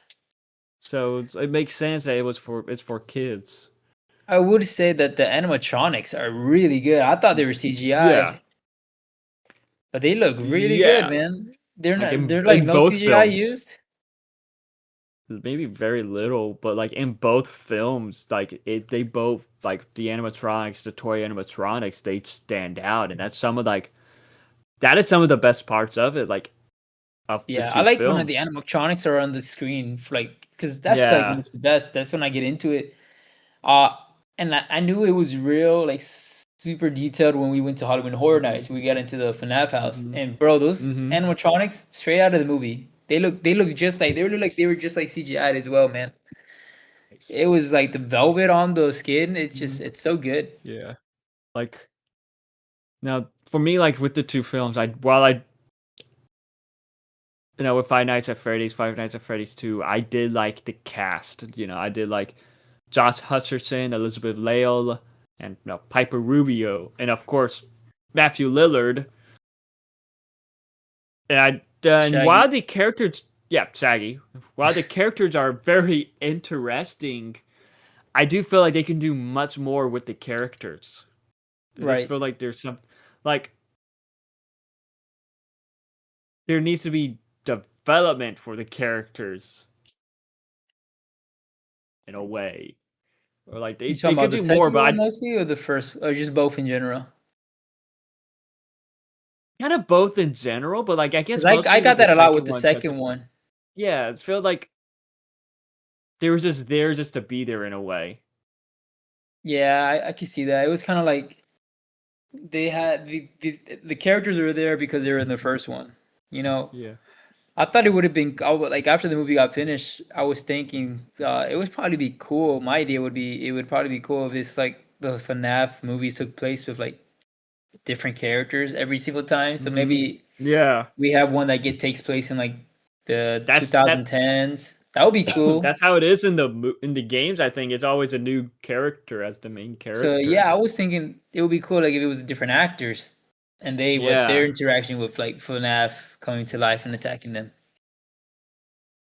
So it makes sense that it's for kids. I would say that the animatronics are really good. I thought they were Yeah. CGI, but they look really good, Yeah. man. Like They're like in no both CGI films. used. Maybe very little, but like in both films, like they both like the animatronics, the toy animatronics, they stand out, and that's some of like that is some of the best parts of it, like of the Yeah, I two like when the films. animatronics are on the screen, for like, because that's like when Yeah. it's the best. That's when I get into it. Uh, and I knew it was real, like super detailed when we went to Halloween Horror Mm-hmm. Nights. We got into the FNAF house, Mm-hmm. and bro, those Mm-hmm. animatronics straight out of the movie. They look just like they were just like CGI as well, man. It was like the velvet on the skin. It's Mm-hmm. just it's so good. Yeah. Like now, for me, like with the two films, while I with Five Nights at Freddy's 2, I did like the cast. I did like Josh Hutcherson, Elizabeth Lail, and Piper Rubio, and of course Matthew Lillard. And while Shaggy. the characters, yeah, Saggy, while the characters are very interesting, I do feel like they can do much more with the characters. I just Right. feel like there's some, like, there needs to be development for the characters in a way, or like You they talking could about the do more, second but one I mostly, or the first, or just both in general? kind of both in general, but like I Because guess I mostly with got the that a lot with second the one, because second one. yeah, it felt like they were just there just to be there in a way. Yeah, I can see that. It was kind of like they had the characters were there because they were in the first one. You know, Yeah. I thought it would have been like after the movie got finished, I was thinking it would probably be cool. My idea would be it would probably be cool if it's like the FNAF movies took place with like different characters every single time. So Hmm. maybe Yeah. we have one that takes place in like the That 2010s. That would be cool. that's how it is in the games. I think it's always a new character as the main So character. yeah, I was thinking it would be cool like if it was different actors and they what their Yeah. interaction with like FNAF coming to life and attacking them.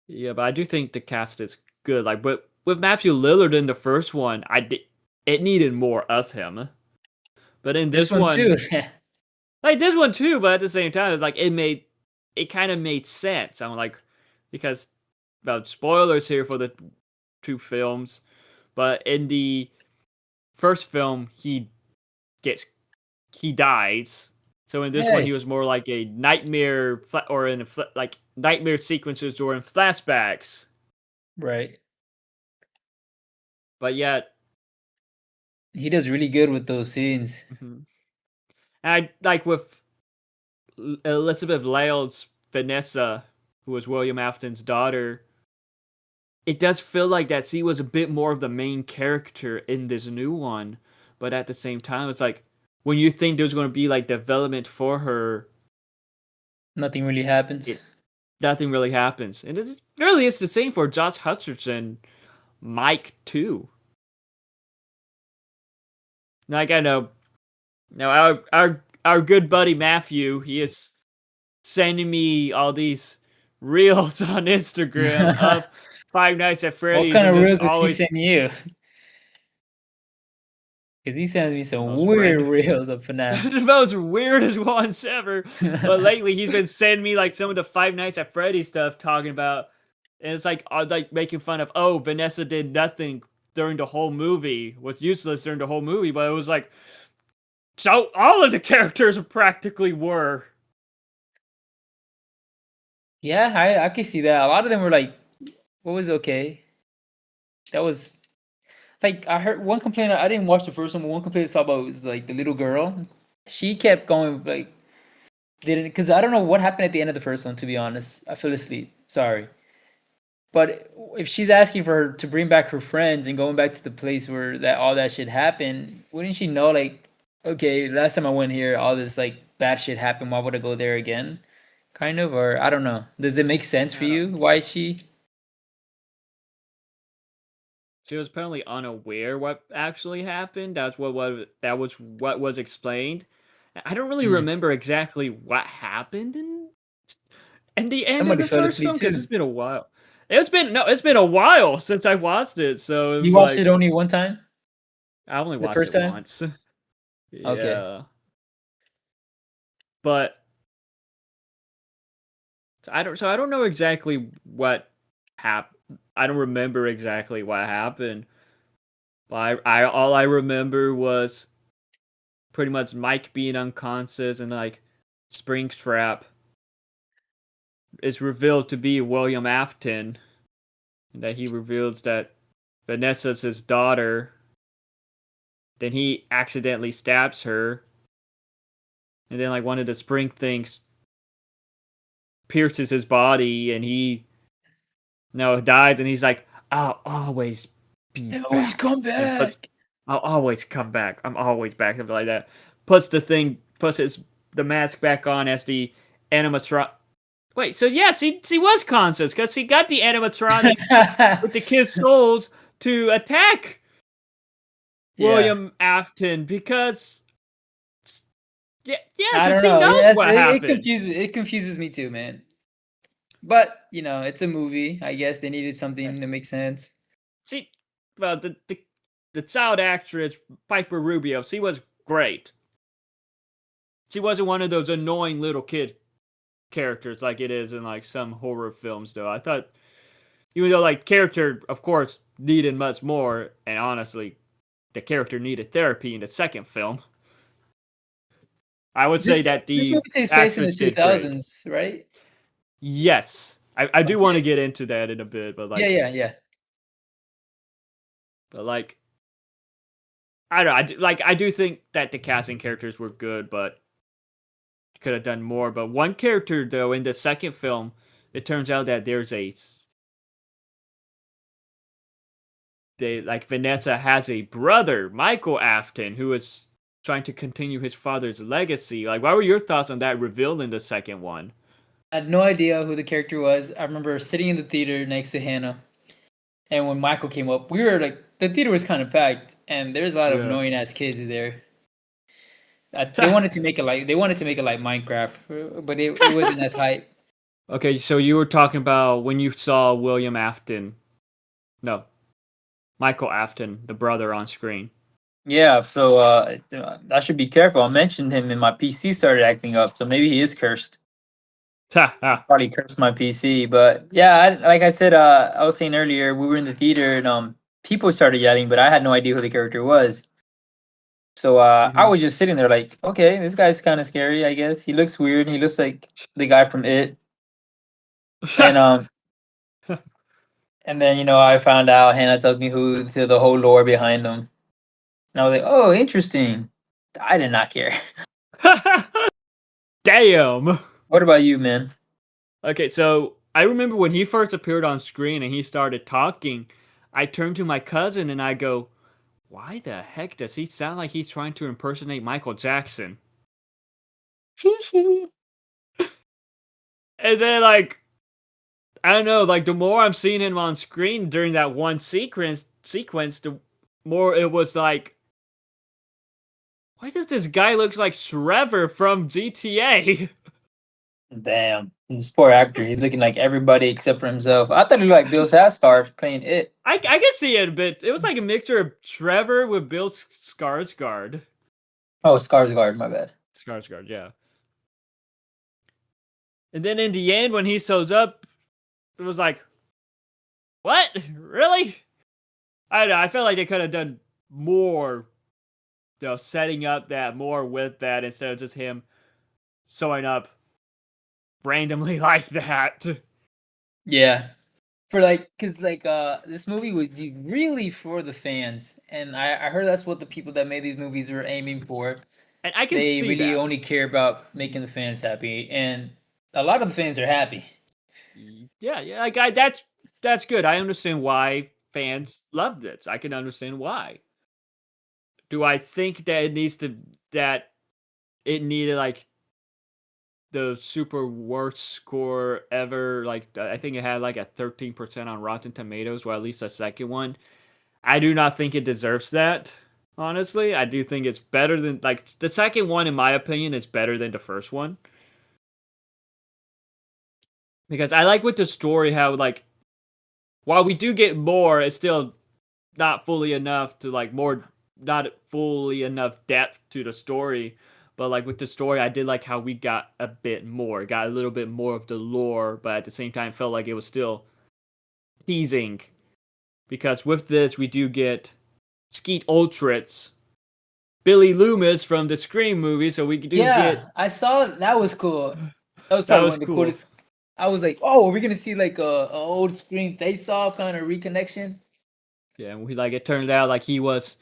Yeah, but I do think the cast is good. Like, but with Matthew Lillard in the first one, it needed more of him. But in This this one too. one, like this one too, but at the same time, it's like it kind of made sense. I'm like, because about spoilers here for the two films, but in the first film, gets he dies. So in this one, he Hey, was more like a nightmare, or like nightmare sequences or in flashbacks. right. But yet, He does really good with those scenes. mhm. And I like with Elizabeth Lail's Vanessa, who was William Afton's daughter. It does feel like that she was a bit more of the main character in this new one, but at the same time, it's like when you think there's going to be like development for her, Nothing really happens. it nothing really happens, and it's really it's the same for Josh Hutcherson, Mike too. Like I know now our good buddy Matthew, he is sending me all these reels on Instagram of Five Nights at What Freddy's kind and of just reels does he always send you? Because he sends me the some most weird random, reels of FNAF. the most weirdest ones ever. But lately he's been sending me like some of the Five Nights at Freddy's stuff talking about, and it's like making fun of, oh, Vanessa did nothing during the whole movie, was useless during the whole movie, but it was like, so all of the characters practically were. Yeah, I can see that. A lot of them were like, what was okay? That was like I heard one complaint. I didn't watch the first one, but one complaint I saw about was like the little girl. She kept going like didn't because I don't know what happened at the end of the first one. To be honest, I fell asleep. Sorry, but if she's asking for her to bring back her friends and going back to the place where that all that shit happened, wouldn't she know like, okay, last time I went here, all this like bad shit happened. Why would I go there again? Kind of, or I don't know. Does it make sense for Yeah. you? Why is she? She was apparently unaware what actually happened. That was what was explained. I don't really Hmm. remember exactly what happened in the end of Somebody the fell first asleep film because too. it's been a while. It's been a while since I watched it, so it You was watched it like only one time? I only The watched first it time? once. Okay. Yeah, but I don't know exactly what happened. I don't remember exactly what happened. But I all I remember was pretty much Mike being unconscious, and like Springtrap is revealed to be William Afton, and that he reveals that Vanessa's his daughter, then he accidentally stabs her, and then like one of the spring things pierces his body, and he dies, and he's like, I'll always be They always back. come And puts back. I'll always come back. I'm always back, something like that. Puts the mask back on as the animatronic. Wait, so yes, he was conscious because he got the animatronics with the kids' souls to attack Yeah. William Afton because yeah, I since don't he know. knows Yes, what happened. it confuses me too, man. But it's a movie. I guess they needed something to make sense. See, well, the child actress Piper Rubio, she was great. She wasn't one of those annoying little kid characters like it is in like some horror films. Though I thought, even though like character, of course, needed much more, and honestly, the character needed therapy in the second film. I would This say that this the movie takes place in the actress two did great. thousands, right? Yes, I do want to Okay. get into that in a bit, Yeah. but like I don't know, I do think that the casting characters were good, but could have done more. But one character though in the second film, it turns out that Vanessa has a brother, Michael Afton, who is trying to continue his father's legacy. Like, what were your thoughts on that reveal in the second one? I had no idea who the character was. I remember sitting in the theater next to Hannah, and when Michael came up, we were like, the theater was kind of packed, and there's a lot of Yeah. annoying ass kids there. They wanted to make it like Minecraft, but it wasn't as hype. Okay, so you were talking about when you saw William Afton. No, Michael Afton, the brother on screen. Yeah, so I should be careful. I mentioned him and my PC started acting up, so maybe he is cursed. Ha ha. Probably cursed my PC, but yeah, like I said, I was saying earlier, we were in the theater and people started yelling, but I had no idea who the character was. So I Mhm. was just sitting there like, okay, this guy's kind of scary, I guess. He looks weird. He looks like the guy from It. And and then I found out Hannah tells me who the whole lore behind him. And I was like, oh, interesting. I did not care. Damn. What about you, man? Okay, so I remember when he first appeared on screen and he started talking, I turned to my cousin and I go, why the heck does he sound like he's trying to impersonate Michael Jackson? And then, like, I don't know, like, the more I'm seeing him on screen during that one sequence, the more it was like, why does this guy look like Trevor from GTA? Damn, this poor actor. He's looking like everybody except for himself. I thought he looked like Bill Skarsgård playing It. I can see it a bit. It was like a mixture of Trevor with Bill Skarsgård. Oh, Skarsgård, my bad. Skarsgård, yeah. And then in the end, when he shows up, it was like, what? Really? I don't know. I felt like they could have done more, setting up that more with that instead of just him showing up randomly like that. Yeah, cause this movie was really for the fans, and I heard that's what the people that made these movies were aiming for. And I can They see really that. only care about making the fans happy, and a lot of the fans are happy. Yeah, like that's good. I understand why fans loved it. I can understand why. Do I think that it needed like the super worst score ever? Like I think it had like a 13% on Rotten Tomatoes, or at least the second one. I do not think it deserves that. Honestly, I do think it's better than like the second one, in my opinion, is better than the first one. Because I like with the story how like while we do get more, it's still not fully enough to like more not fully enough depth to the story. But like with the story, I did like how we got a bit more, got a little bit more of the lore, but at the same time felt like it was still teasing. Because with this, we do get Skeet Ultritz, Billy Loomis from the Scream movie, so we do Yeah, get I saw that was cool. That was that probably one was of the cool. coolest. I was like, oh, are we gonna see like a old Scream face off kind of reconnection? Yeah, and it turned out like he was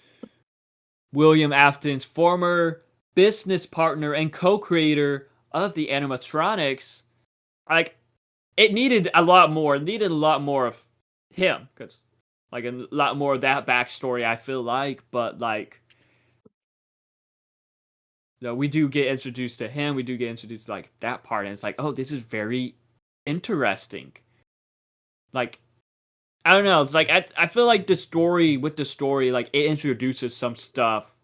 William Afton's former business partner and co-creator of the animatronics, like it needed a lot more. It needed a lot more of him, because like a lot more of that backstory. I feel like, but like, we do get introduced to him. We do get introduced to like that part, and it's like, oh, this is very interesting. Like, I don't know. It's like I feel like the story, like it introduces some stuff,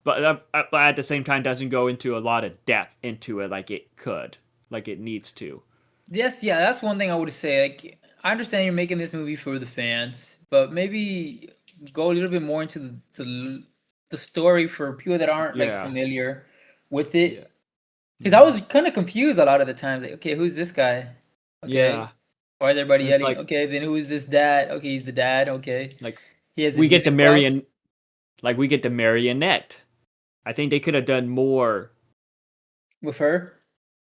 but at the same time doesn't go into a lot of depth into it like it could, like it needs to. Yes, yeah, that's one thing I would say. Like, I understand you're making this movie for the fans, but maybe go a little bit more into the story for people that aren't like Yeah. familiar with it. Yeah. Because I was kind of confused a lot of the times. Like, okay, who's this guy? Okay, Yeah. why is everybody It's yelling? like- Okay, then who is this dad? Okay, he's the dad. Okay, Like he has we get the music box we get the marionette. I think they could have done more with her.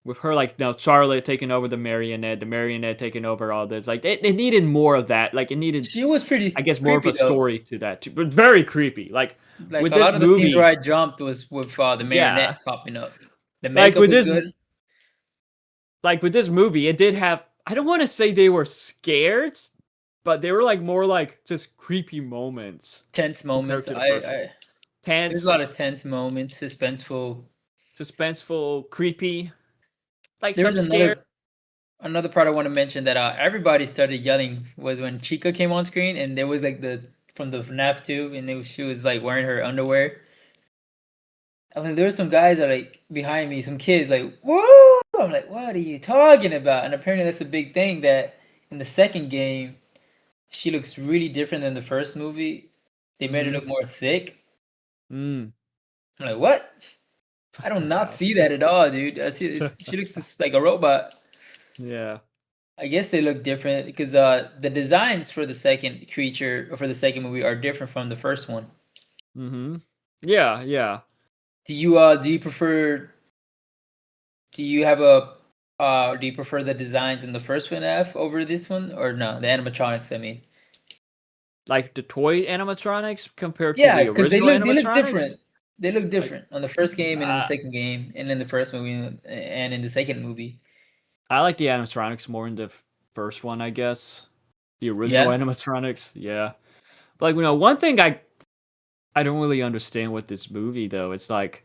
with her, like now Charlotte taking over the marionette taking over all this. Like it needed more of that. Like it needed, She was pretty. I guess, more of a creepy, though. story to that too. But very creepy. Like with a this lot of the movie, scenes where I jumped was with the marionette Yeah. popping up. The Like, makeup with was this- good. like with this movie, it did have. I don't want to say they were scared, but they were like more like just creepy moments. Tense moments. to the first one. Tense, There's a lot of tense moments, suspenseful. suspenseful, creepy. Like There's some scare. another part I want to mention that everybody started yelling was when Chica came on screen, and there was like from the FNAF 2, and she was like wearing her underwear. I mean, there were some guys that like behind me, some kids like, whoa! I'm like, what are you talking about? And apparently that's a big thing that in the second game, she looks really different than the first movie. They made her look more thick. Mm. I'm like, what? I do not see that at all, dude. I see she looks just like a robot. Yeah. I guess they look different because the designs for the second creature or for the second movie are different from the first one. Mm-hmm. Yeah, yeah. Do you prefer? Do you have a? Do you prefer the designs in the first FNAF over this one, or no? The animatronics, I mean. Like the toy animatronics compared to Yeah, the because original they animatronics? look different. They look different on the first game and in the uh, second game, and in the first movie and in the second movie. I like the animatronics more in the first one, I guess. The original animatronics, yeah. But like, one thing I don't really understand with this movie though. It's like,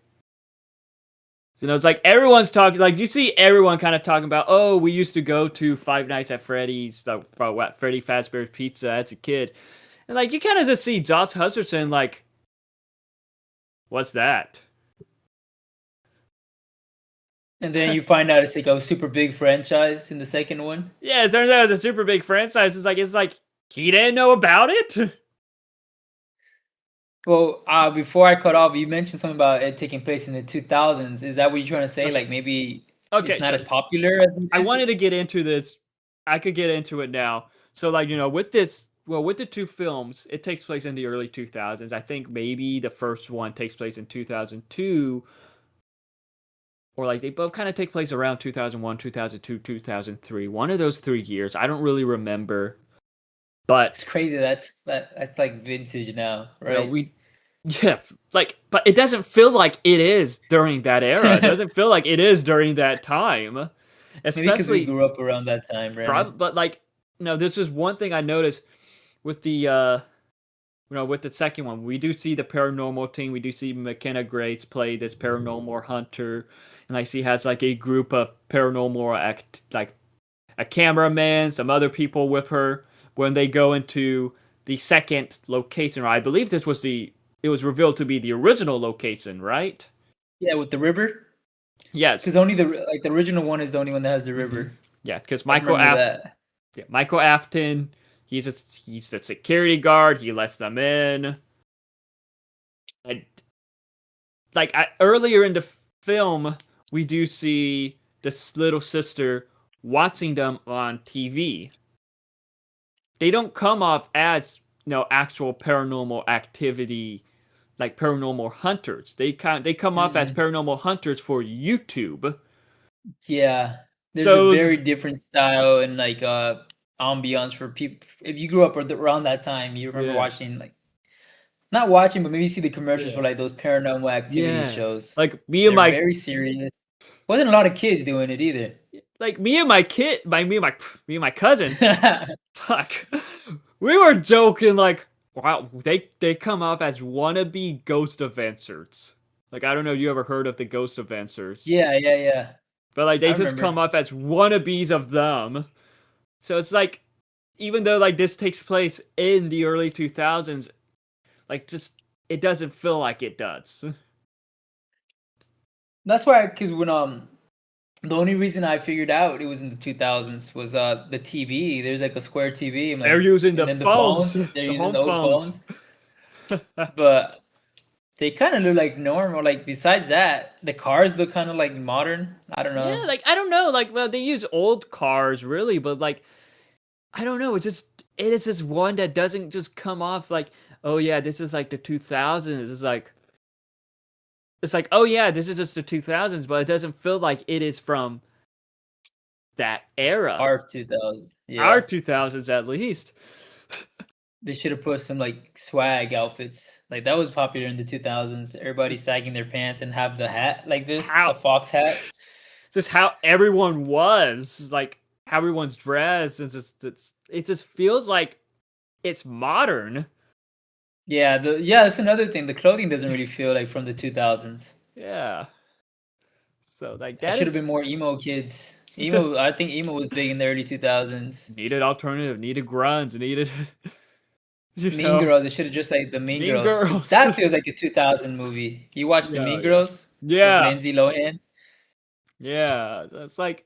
it's like everyone's talking. Like you see everyone kind of talking about, oh, we used to go to Five Nights at Freddy's, Freddy Fazbear's Pizza as a kid, and like you kind of just see Josh Hutcherson like, what's that? And then you find out it's like a super big franchise in the second one. Yeah, it turns out it's a super big franchise. It's like he didn't know about it. Well, before I cut off, you mentioned something about it taking place in the 2000s. Is that what you're trying to say? Okay. Like maybe Okay, it's not so as popular as I wanted to get into this. I could get into it now. So like, with this, with the two films, it takes place in the early 2000s. I think maybe the first one takes place in 2002, or like they both kind of take place around 2001, 2002, 2003. One of those 3 years. I don't really remember. But it's crazy. That's like vintage now, right? But it doesn't feel like it is during that era. It doesn't feel like it is during that time. Maybe because we grew up around that time, right? But like, this is one thing I noticed with the with the second one. We do see the paranormal team. We do see McKenna Grace play this paranormal hunter, and like she has like a group of paranormal like a cameraman, some other people with her when they go into the second location. I believe this was it was revealed to be the original location, right? Yeah, with the river. Yes, because only the original one is the only one that has the river. Yeah, because Michael Afton, he's a security guard. He lets them in. Earlier in the film, we do see this little sister watching them on TV. They don't come off as actual paranormal activity, like paranormal hunters. They come off as paranormal hunters for YouTube. Yeah, there's a very different style and like ambiance for people. If you grew up around that time, you remember watching like not watching, but maybe see the commercials Yeah. for like those paranormal activity Yeah. shows. Like me and They're my very serious. Wasn't a lot of kids doing it either. me and my me and my cousin. Fuck. We were joking like, wow, they come off as wannabe ghost adventures. Like I don't know if you ever heard of the ghost adventures. Yeah. But like I they just come remember. off as wannabes of them. So it's like even though like this takes place in the early 2000s, like just it doesn't feel like it does. That's why, because when the only reason I figured out it was in the 2000s was the TV. There's like a square TV. I'm They're like, using and the then the phones, phones. They're the using home the old phones. phones, but they kind of look like normal. Like besides that, the cars look kind of like modern. I don't Yeah, know. like I don't know, like well they use old cars really, but like I don't know, it is just one that doesn't just come off like, oh yeah, this is like the 2000s. It's like, oh yeah, this is just the 2000s, but it doesn't feel like it is from that era. Our 2000s. Our Yeah, 2000s at least. they should have put some like swag outfits. Like that was popular in the 2000s. Everybody sagging their pants and have the hat like this, the How fox hat. just how everyone was, like how everyone's dressed, and it just feels like it's modern. Yeah, that's another thing. The clothing doesn't really feel like from the 2000s. Yeah. So like I that should have been is more emo kids. Emo, I think emo was big in the early 2000s. needed alternative, needed grunts, needed you Mean know, Girls, they should have just like the Mean Mean Girls. Girls. That feels like a 2000 movie. You watch the Yeah, Mean yeah. Girls with Yeah. Lindsay Lohan? Yeah. So it's like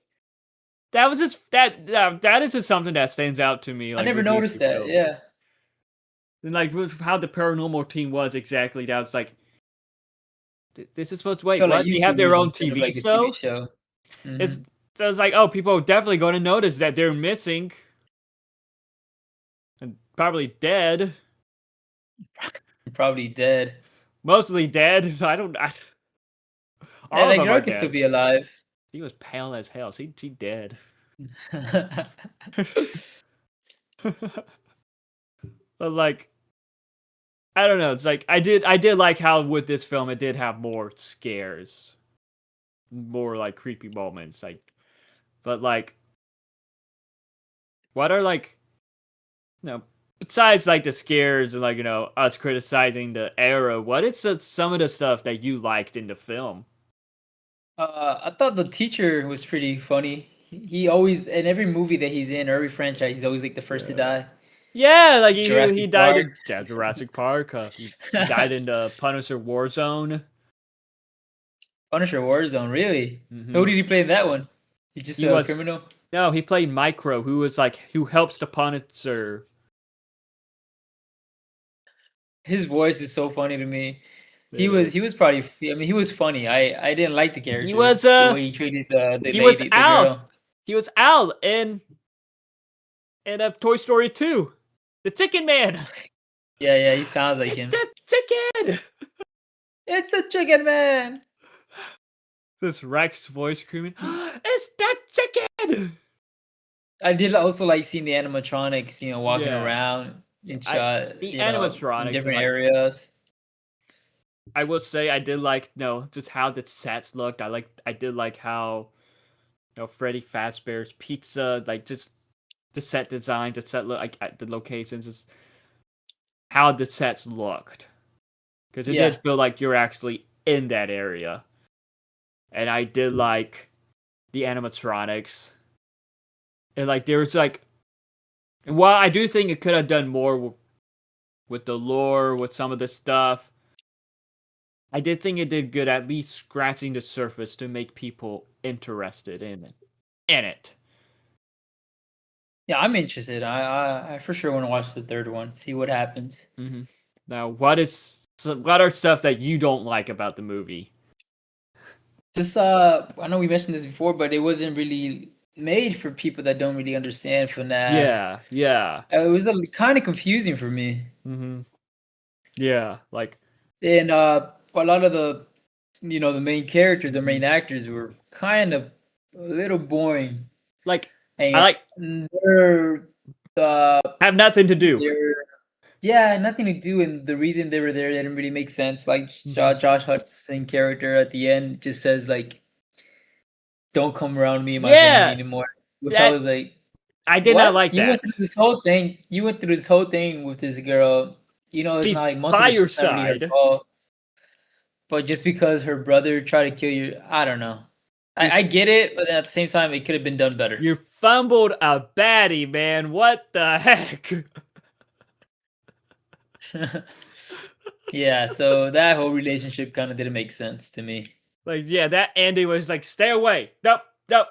that was just that is just something that stands out to me I like never with these noticed two that. films. Yeah. And like with how the paranormal team was exactly, that was like this is supposed to wait, Felt like what? They have YouTube their movies own instead of TV like a TV show? show. It's Hmm. so it's like, oh, people are definitely going to notice that they're missing and probably dead. Probably dead. Mostly dead. So Yeah, all of that them girl are could still dead. be alive. He was pale as hell. She dead. But like I don't know. It's like I did like how with this film it did have more scares, more like creepy moments. Like, but like, what are like, besides like the scares and like us criticizing the era, what is some of the stuff that you liked in the film? I thought the teacher was pretty funny. He always, in every movie that he's in, every franchise, he's always like the first to die. Yeah, like he Jurassic died Park. in Jurassic Park. He died in the Punisher Warzone. Punisher Warzone, really? Hmm. Who did he play in that one? He's just He a was criminal? no, he played Micro, who helps the Punisher. His voice is so funny to me. Yeah. He was probably, I mean, he was funny. I didn't like the He character, was the way he treated the he was lady, the Al. girl. He was Al in Toy Story 2. The Chicken Man. Yeah, he sounds like It's him. the chicken. It's the Chicken Man. This Rex voice screaming, "It's the chicken!" I did also like seeing the animatronics, walking Yeah. around in I- shot, the in animatronics, different like- areas. I will say I did like just how the sets looked. I did like how Freddy Fazbear's Pizza, like just the set design, the set look, like the locations, just how the sets looked, because it Yeah. did feel like you're actually in that area. And I did like the animatronics, and like there was like, and while I do think it could have done more with the lore, with some of the stuff, I did think it did good at least scratching the surface to make people interested in it. Yeah, I'm interested. I for sure want to watch the third one, see what happens. Mm-hmm. Now, what are stuff that you don't like about the movie? Just I know we mentioned this before, but it wasn't really made for people that don't really understand FNAF. Yeah. It was kind of confusing for me. Mm-hmm. Yeah, like, And a lot of the the main characters, the main actors were kind of a little boring. like And I like they're have nothing to do. they're Yeah, nothing to do, and the reason they were there didn't really make sense. Like Mhm. Josh Hutcherson character at the end just says like, "Don't come around me and my family Yeah, anymore," which I that was like, I did not "What? like You went through that. this whole thing. You went through this whole thing with this girl. You know, it's She's not like most of by this your is not really her side. fault, but just because her brother tried to kill you, I don't know. You I get it, but then at the same time, it could have been done better." you fumbled a baddie, man. What the heck? Yeah, so that whole relationship kind of didn't make sense to me. Like, yeah, that ending was like, stay away. Nope, nope.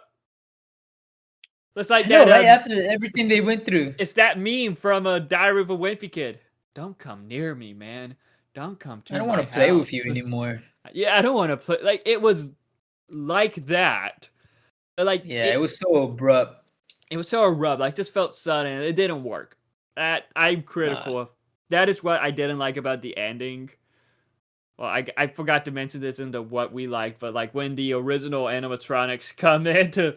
It's like I know, that. right? After everything they went through. It's that meme from a Diary of a Wimpy Kid. Don't come near me, man. Don't come I to don't my want to play with house. you anymore. Yeah, I don't want to play. Like, it was like that. Like Yeah, it was so abrupt. it was so abrupt. Like, just felt sudden. It didn't work. That I'm Nah. critical of. That is what I didn't like about the ending. Well, I forgot to mention this in the what we like, but like when the original animatronics come in to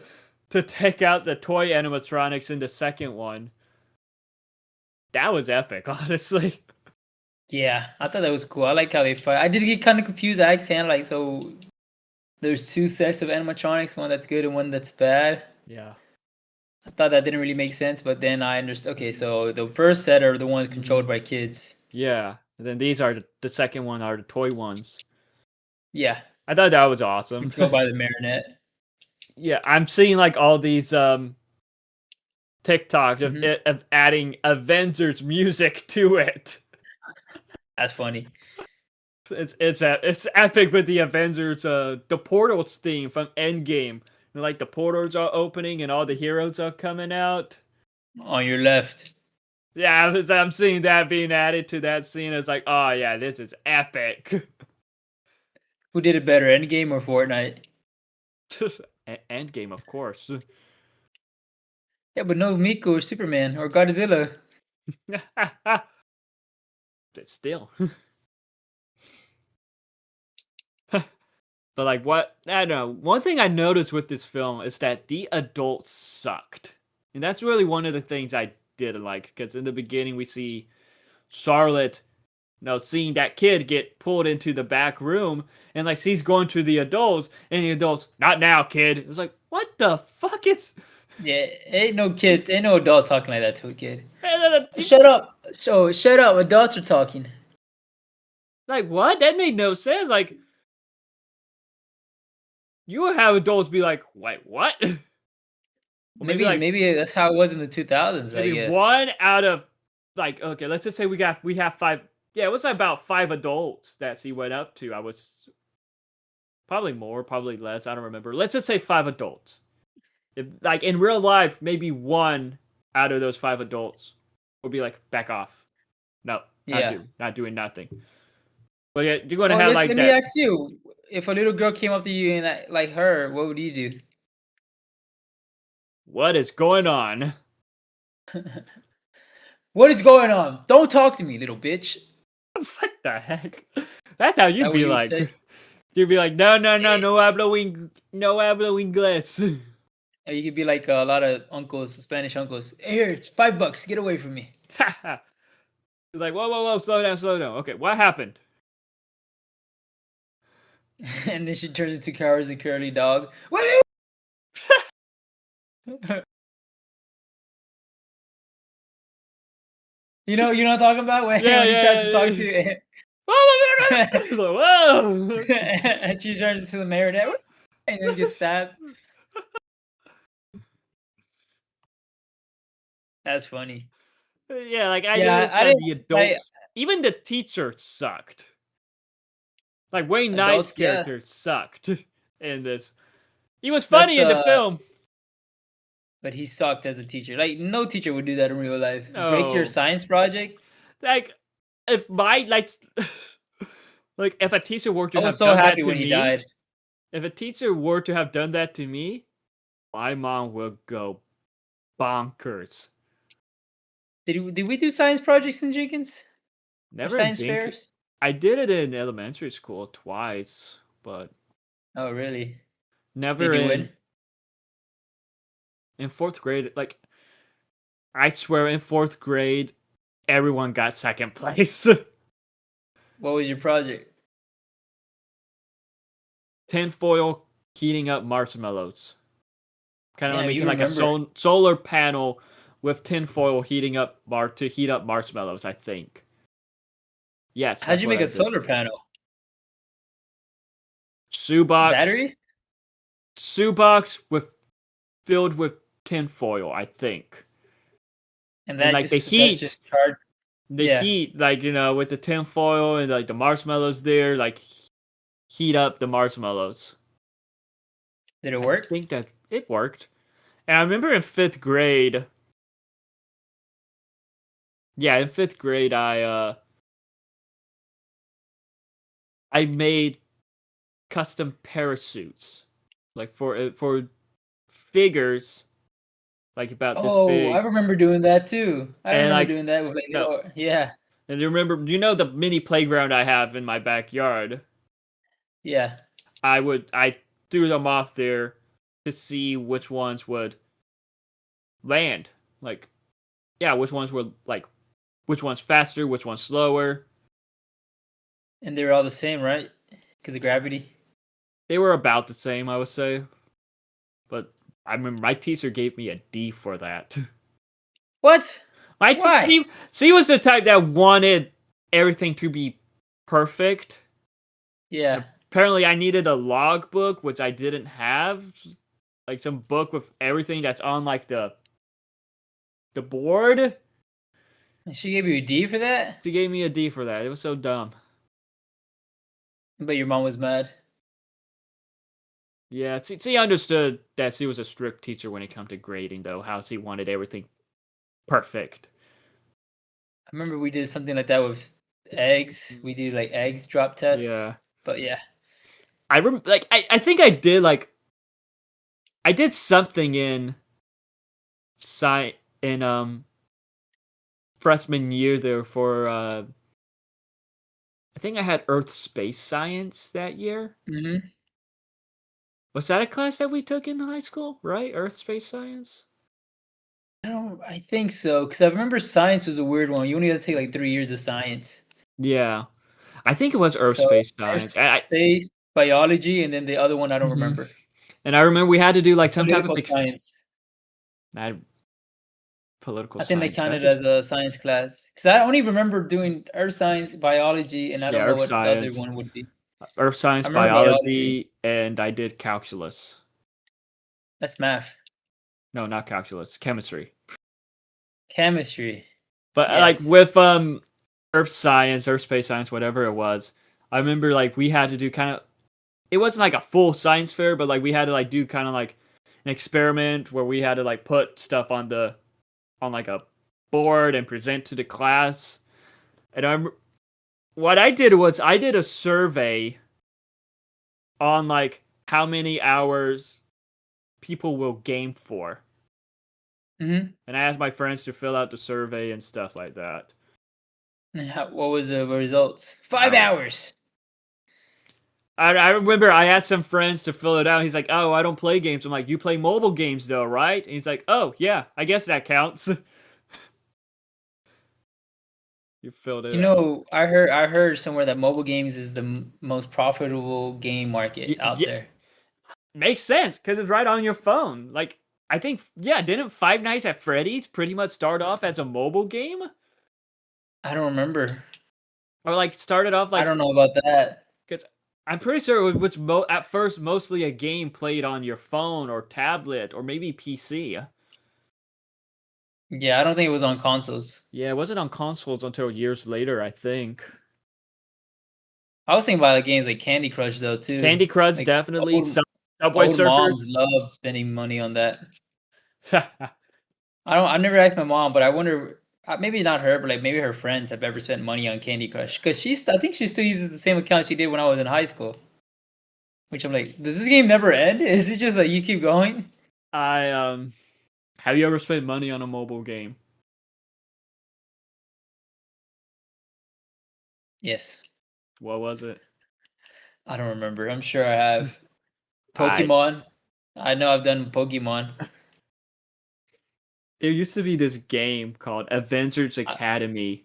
take out the toy animatronics in the second one, that was epic, honestly. Yeah, I thought that was cool. I like how they fight. I did get kind of confused. I asked Hannah, like, so there's two sets of animatronics, one that's good and one that's bad. Yeah. I thought that didn't really make sense, but then I understood. Okay, so the first set are the ones controlled by kids. Yeah. And then these are the second one are the toy ones. Yeah, I thought that was awesome. controlled by the marionette. Yeah, I'm seeing like all these TikToks Hmm. of adding Avengers music to it. That's funny. It's epic with the Avengers the portals theme from Endgame. Like the portals are opening and all the heroes are coming out. On your left. Yeah, I'm seeing that being added to that scene. It's like, oh yeah, this is epic. Who did it better, Endgame or Fortnite? Endgame, of course. Yeah, but no Miko or Superman or Godzilla. But still. But like what I don't know. One thing I noticed with this film is that the adults sucked. And that's really one of the things I didn't like. Because in the beginning we see Charlotte, seeing that kid get pulled into the back room and like she's going to the adults and the adults, not now, kid. It's like, what the fuck is Yeah, ain't no kid, ain't no adult talking like that to a kid. Shut up. So shut up. Adults are talking. like what? That made no sense. Like you would have adults be like, wait, what? Or Maybe that's how it was in the 2000s, I maybe guess. one out of like, okay, let's just say we have five. Yeah, it was about five adults that she went up to. I was probably more, probably less. I don't remember. Let's just say five adults. If like in real life, maybe one out of those five adults would be like, back off. No, Yeah. not doing nothing. But yeah, you're gonna Well, have like let me that. ask you: if a little girl came up to you and like her, what would you do? What is going on? What is going on? Don't talk to me, little bitch. Is What the heck? That's how you'd that what be you would like. say? You'd be like, no, no, no, Eh, no hablo inglés. or you could be like a lot of uncles, Spanish uncles. Hey, here, it's $5. Get away from me. It's like, whoa, whoa, whoa, slow down, slow down. Okay, what happened? And then she turns into Cowers and Curly Dog. Wait. You know what I'm talking about when Yeah, when he tries yeah, to talk yeah. to Like, whoa. and she turns into the marionette and then gets stabbed. That's funny. Yeah, like I Yeah, noticed I that didn't the like adults, even the teacher sucked. Like Wayne Knight's adults. Yeah, character sucked in this. He was that's funny in the the. film. But he sucked as a teacher. Like no teacher would do that in real life. Break your No, science project. like if my like if a teacher were I to was have so done happy that to when he me, died. if a teacher were to have done that to me, my mom would go bonkers. Did we do science projects in Jenkins or Never in science Jenkins. fairs? I did it in elementary school twice, but Oh really? never Did you win? in fourth grade. Like I swear, in fourth grade, everyone got second place. What was your project? Tinfoil heating up marshmallows. Kind of like Damn, making you like a remember. solar panel with tinfoil heating up to heat up marshmallows, I think. Yes, How'd that's you what make I a did. solar panel? Shoebox Batteries? with filled with tinfoil, I think. And And that like the just that's heat, just charged. the Yeah. heat, like with the tinfoil and like the marshmallows there, like heat up the marshmallows. Did it I work? think that it worked. And I remember in fifth grade, yeah, in fifth grade, I made custom parachutes, like for figures, like about this Oh, I big, remember doing that too. I and remember like doing that with like no, little, yeah, and you remember, the mini playground I have in my backyard? yeah. I threw them off there to see which ones would land, like yeah, which one's faster, which one's slower. And they were all the same, right? Because of gravity. They were about the same, I would say. But I remember my teacher gave me a D for that. What? My Why? she was the type that wanted everything to be perfect. Yeah. Apparently, I needed a logbook, which I didn't have. Like some book with everything that's on like the board. And she gave you a D for that? She gave me a D for that. It was so dumb. But your mom was mad. Yeah, she understood that she was a strict teacher when it came to grading, though. How she wanted everything perfect. I remember we did something like that with eggs. We did like eggs drop test. Yeah, But yeah. I remember. Like I think I did something in sci in freshman year there for I think I had Earth Space Science that year. Mm-hmm. Was that a class that we took in high school? Right, Earth Space Science. I think so. Because I remember science was a weird one. You only had to take like 3 years of science. Yeah, I think it was Earth So Space Earth Science. space, biology, and then the other one I don't Mhm. remember. And I remember we had to do like some type of Political science. political I think they science. That's counted just, as a science class. Because I only remember doing earth science, biology, and I yeah, don't know Earth what the other Science, one would be. Earth I Science, remember biology. biology, and I did calculus. That's math. No, not calculus, chemistry. Chemistry. But like Yes. with Earth Science, Earth Space Science, whatever it was, I remember like we had to do kind of, it wasn't like a full science fair, but like we had to like do kind of like an experiment where we had to like put stuff on like a board and present to the class. And what I did was I did a survey on like how many hours people will game for. Mm-hmm. And I asked my friends to fill out the survey and stuff like that. What was the results? 5 I hours. I remember I asked some friends to fill it out. He's like, "Oh, I don't play games." I'm like, "You play mobile games though, right?" And he's like, "Oh, yeah, I guess that counts." You filled it You out. know, I heard somewhere that mobile games is the most profitable game market out Yeah, there. makes sense because it's right on your phone. Like, I think, yeah, didn't Five Nights at Freddy's pretty much start off as a mobile game? I don't remember. Or like started off I like, don't know about that. because I'm pretty sure it was at first mostly a game played on your phone or tablet or maybe PC. Yeah, I don't think it was on consoles. Yeah, it wasn't on consoles until years later, I think. I was thinking about like games like Candy Crush though too. Candy Crush, Like definitely. old Subway old Surfers. moms love spending money on that. I never asked my mom, but I wonder maybe not her, but like maybe her friends have ever spent money on Candy Crush because I think she still uses the same account she did when I was in high school. Which I'm like, does this game never end? Is it just like you keep going? I have you ever spent money on a mobile game? Yes. What was it? I don't remember. I'm sure I have. I Pokemon. I know I've done Pokemon. there used to be this game called Avengers Academy.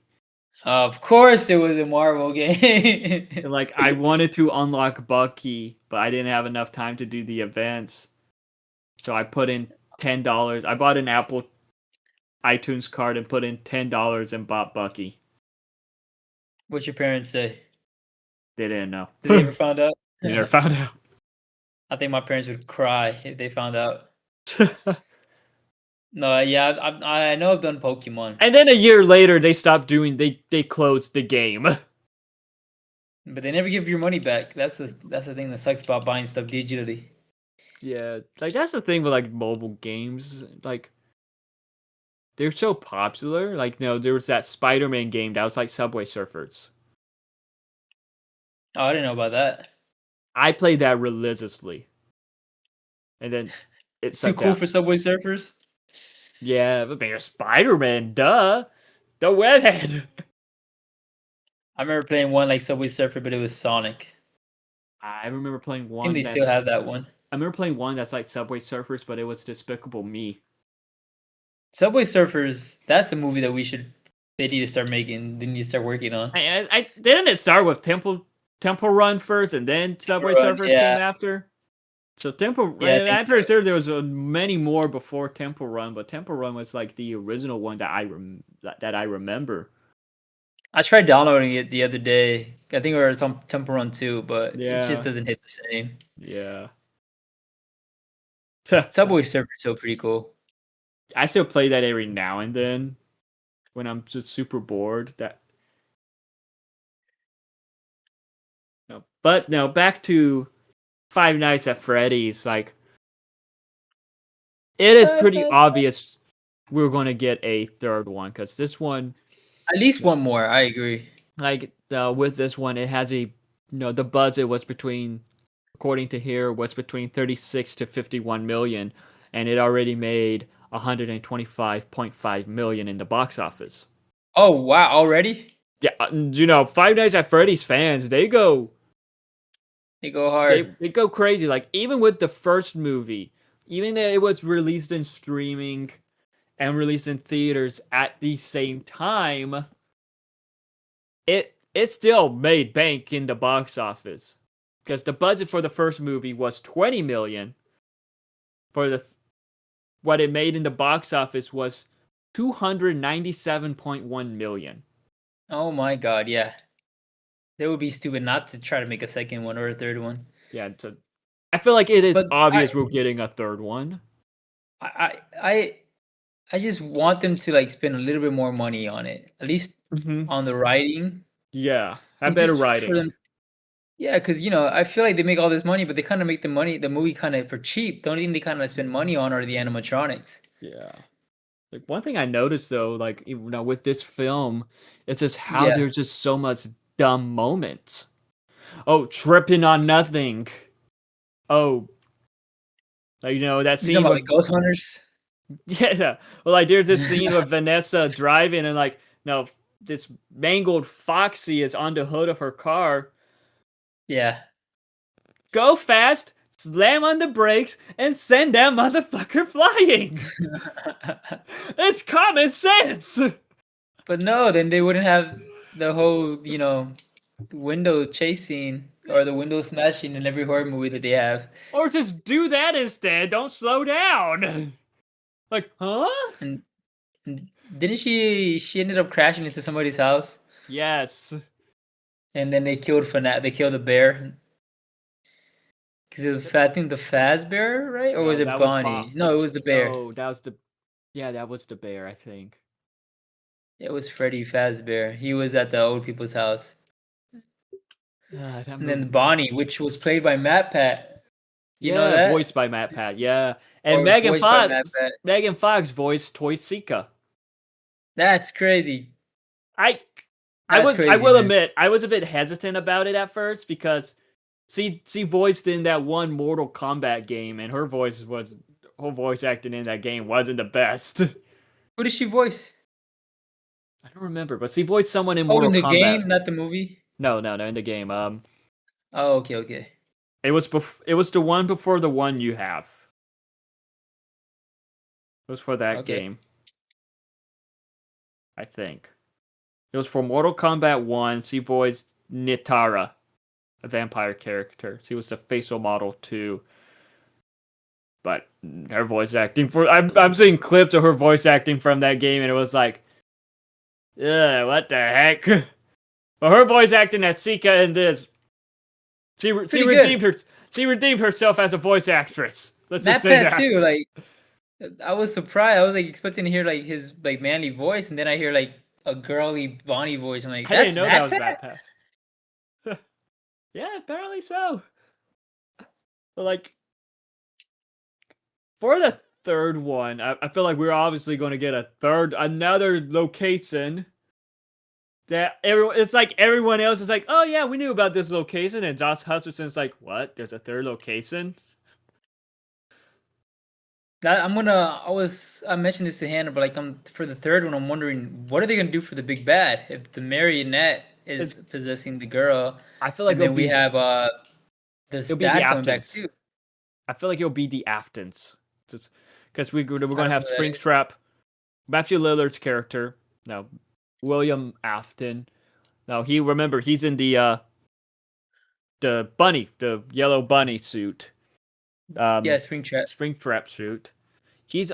Of course, it was a Marvel game. And like I wanted to unlock Bucky, but I didn't have enough time to do the events. So I put in $10. I bought an Apple iTunes card and put in $10 and bought Bucky. What's your parents say? They didn't know. Did they ever found out? They never found out. I think my parents would cry if they found out. No, yeah, I know I've done Pokemon, And then a year later, they stopped doing. They closed the game. but they never give your money back. That's the thing that sucks about buying stuff digitally. Yeah, like that's the thing with like mobile games. Like they're so popular. Like there was that Spider-Man game that was like Subway Surfers. Oh, I didn't know about that. I played that religiously, and then It's too cool for Subway Surfers. Yeah, but you're Spider-Man, duh. The redhead. I remember playing one like Subway Surfer, but it was Sonic. I remember playing I one. think they still have that one. I remember playing one that's like Subway Surfers, but it was Despicable Me. Subway Surfers. That's the movie that they need to start making. They need to start working on. I didn't it start with Temple Run first, and then Subway Surfers came after. So I'm pretty sure there was many more before Temple Run, but Temple Run was like the original one that I remember. I tried downloading it the other day. I think it was on Temple Run 2, but it just doesn't hit the same. Yeah. Subway Surfers is so pretty cool. I still play that every now and then when I'm just super bored. But no, back to Five Nights at Freddy's. Like, it is pretty obvious we're going to get a third one because this one, at least one more. I agree. Like with this one, it has the budget was between, according to here, was between 36 to 51 million, and it already made 125.5 million in the box office. Oh wow! Already? Yeah, Five Nights at Freddy's fans, they go hard. They go crazy. Like even with the first movie, even though it was released in streaming and released in theaters at the same time, it still made bank in the box office because the budget for the first movie was 20 million. What it made in the box office was 297.1 million. Oh my god! Yeah. They would be stupid not to try to make a second one or a third one. Yeah, I feel like it is obvious we're getting a third one. I just want them to like spend a little bit more money on it, at least on the writing. Yeah, have better writing. Yeah, because I feel like they make all this money, but they kind of make the movie kind of for cheap. The only thing they kind of spend money on are the animatronics. Yeah. Like one thing I noticed though, like with this film, it's just how there's just so much dumb moments. Oh, tripping on nothing. Oh, like that scene with Ghost Hunters. Yeah, well, like there's this scene with Vanessa driving, and like this mangled Foxy is on the hood of her car. Yeah. Go fast, slam on the brakes, and send that motherfucker flying. It's common sense. But no, then they wouldn't have the whole, window chase scene or the window smashing in every horror movie that they have. Or just do that instead. Don't slow down. Like, huh? And didn't she ended up crashing into somebody's house? Yes. And then they killed They killed the bear. Because I think the Fazbear, right? Or was it Bonnie? No, it was the bear. Oh, that was that was the bear, I think. It was Freddy Fazbear. He was at the old people's house. And then Bonnie, which was played by Matt Pat. You know that? Voiced by Matt Pat, yeah. And Megan Fox voiced Toysika. That's crazy. I will admit, I was a bit hesitant about it at first because she voiced in that one Mortal Kombat game, and her voice acting in that game wasn't the best. Who did she voice? I don't remember, but she voiced someone in Mortal Kombat. In the game, not the movie? No, in the game. Oh, okay. It was the one before the one you have. It was for that game. I think. It was for Mortal Kombat 1. She voiced Nitara, a vampire character. She was the facial model too. But her voice acting I'm seeing clips of her voice acting from that game, and it was like, what the heck? But her voice acting as Sika in this, she redeemed herself as a voice actress. Let's just say that too. Like, I was surprised. I was like expecting to hear like his like manly voice, and then I hear like a girly Bonnie voice. I'm like, I didn't know that was Pat? Pat. Yeah, apparently so. But like, for the third one, I feel like we're obviously going to get another location that it's like everyone else is like, oh yeah, we knew about this location, and Josh Hutcherson's like, what? There's a third location? I mentioned this to Hannah, but like for the third one, I'm wondering what are they gonna do for the big bad if the marionette is possessing the girl. I feel like and then we have this dad coming back too. I feel like it'll be the Aftons, just because we're gonna have Springtrap, Matthew Lillard's character. Now, William Afton. Now he's in the yellow bunny suit. Springtrap suit.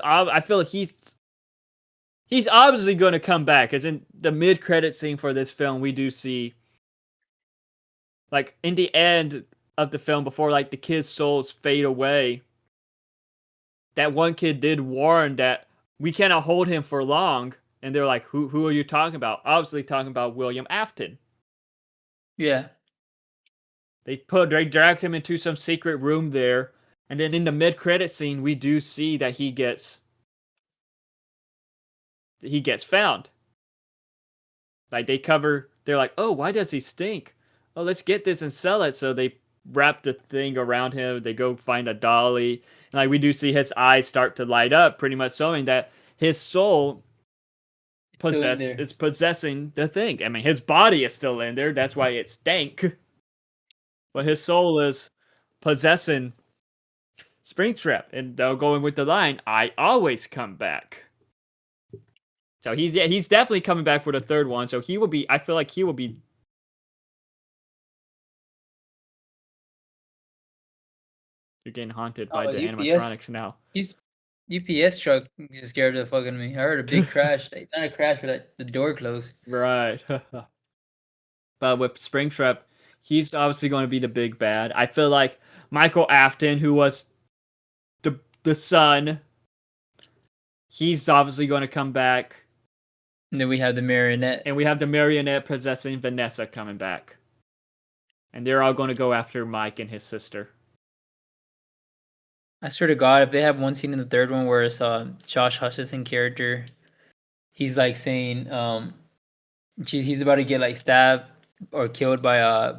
I feel like he's obviously going to come back. As in the mid-credit scene for this film, we do see, like, in the end of the film, before like the kids' souls fade away, that one kid did warn that we cannot hold him for long, and they're like, "Who are you talking about?" Obviously, talking about William Afton. Yeah. They dragged him into some secret room there. And then in the mid-credit scene, we do see that he gets found. Like they're like, oh, why does he stink? Oh, let's get this and sell it. So they wrap the thing around him. They go find a dolly. And like we do see his eyes start to light up, pretty much showing that his soul is possessing the thing. I mean, his body is still in there. That's why it stank. But his soul is possessing Springtrap, and they're going with the line, "I always come back." So he's definitely coming back for the third one. So he will be. I feel like he will be. You're getting haunted by the animatronics now. He's UPS truck just scared the fuck out of me. I heard a big crash. Not a crash, but the door closed. Right. But with Springtrap, he's obviously going to be the big bad. I feel like Michael Afton, who was the son, he's obviously going to come back. And then we have the marionette. And we have the marionette possessing Vanessa coming back. And they're all going to go after Mike and his sister. I swear to God, if they have one scene in the third one where it's Josh Hutcherson character, he's like saying he's about to get like stabbed or killed by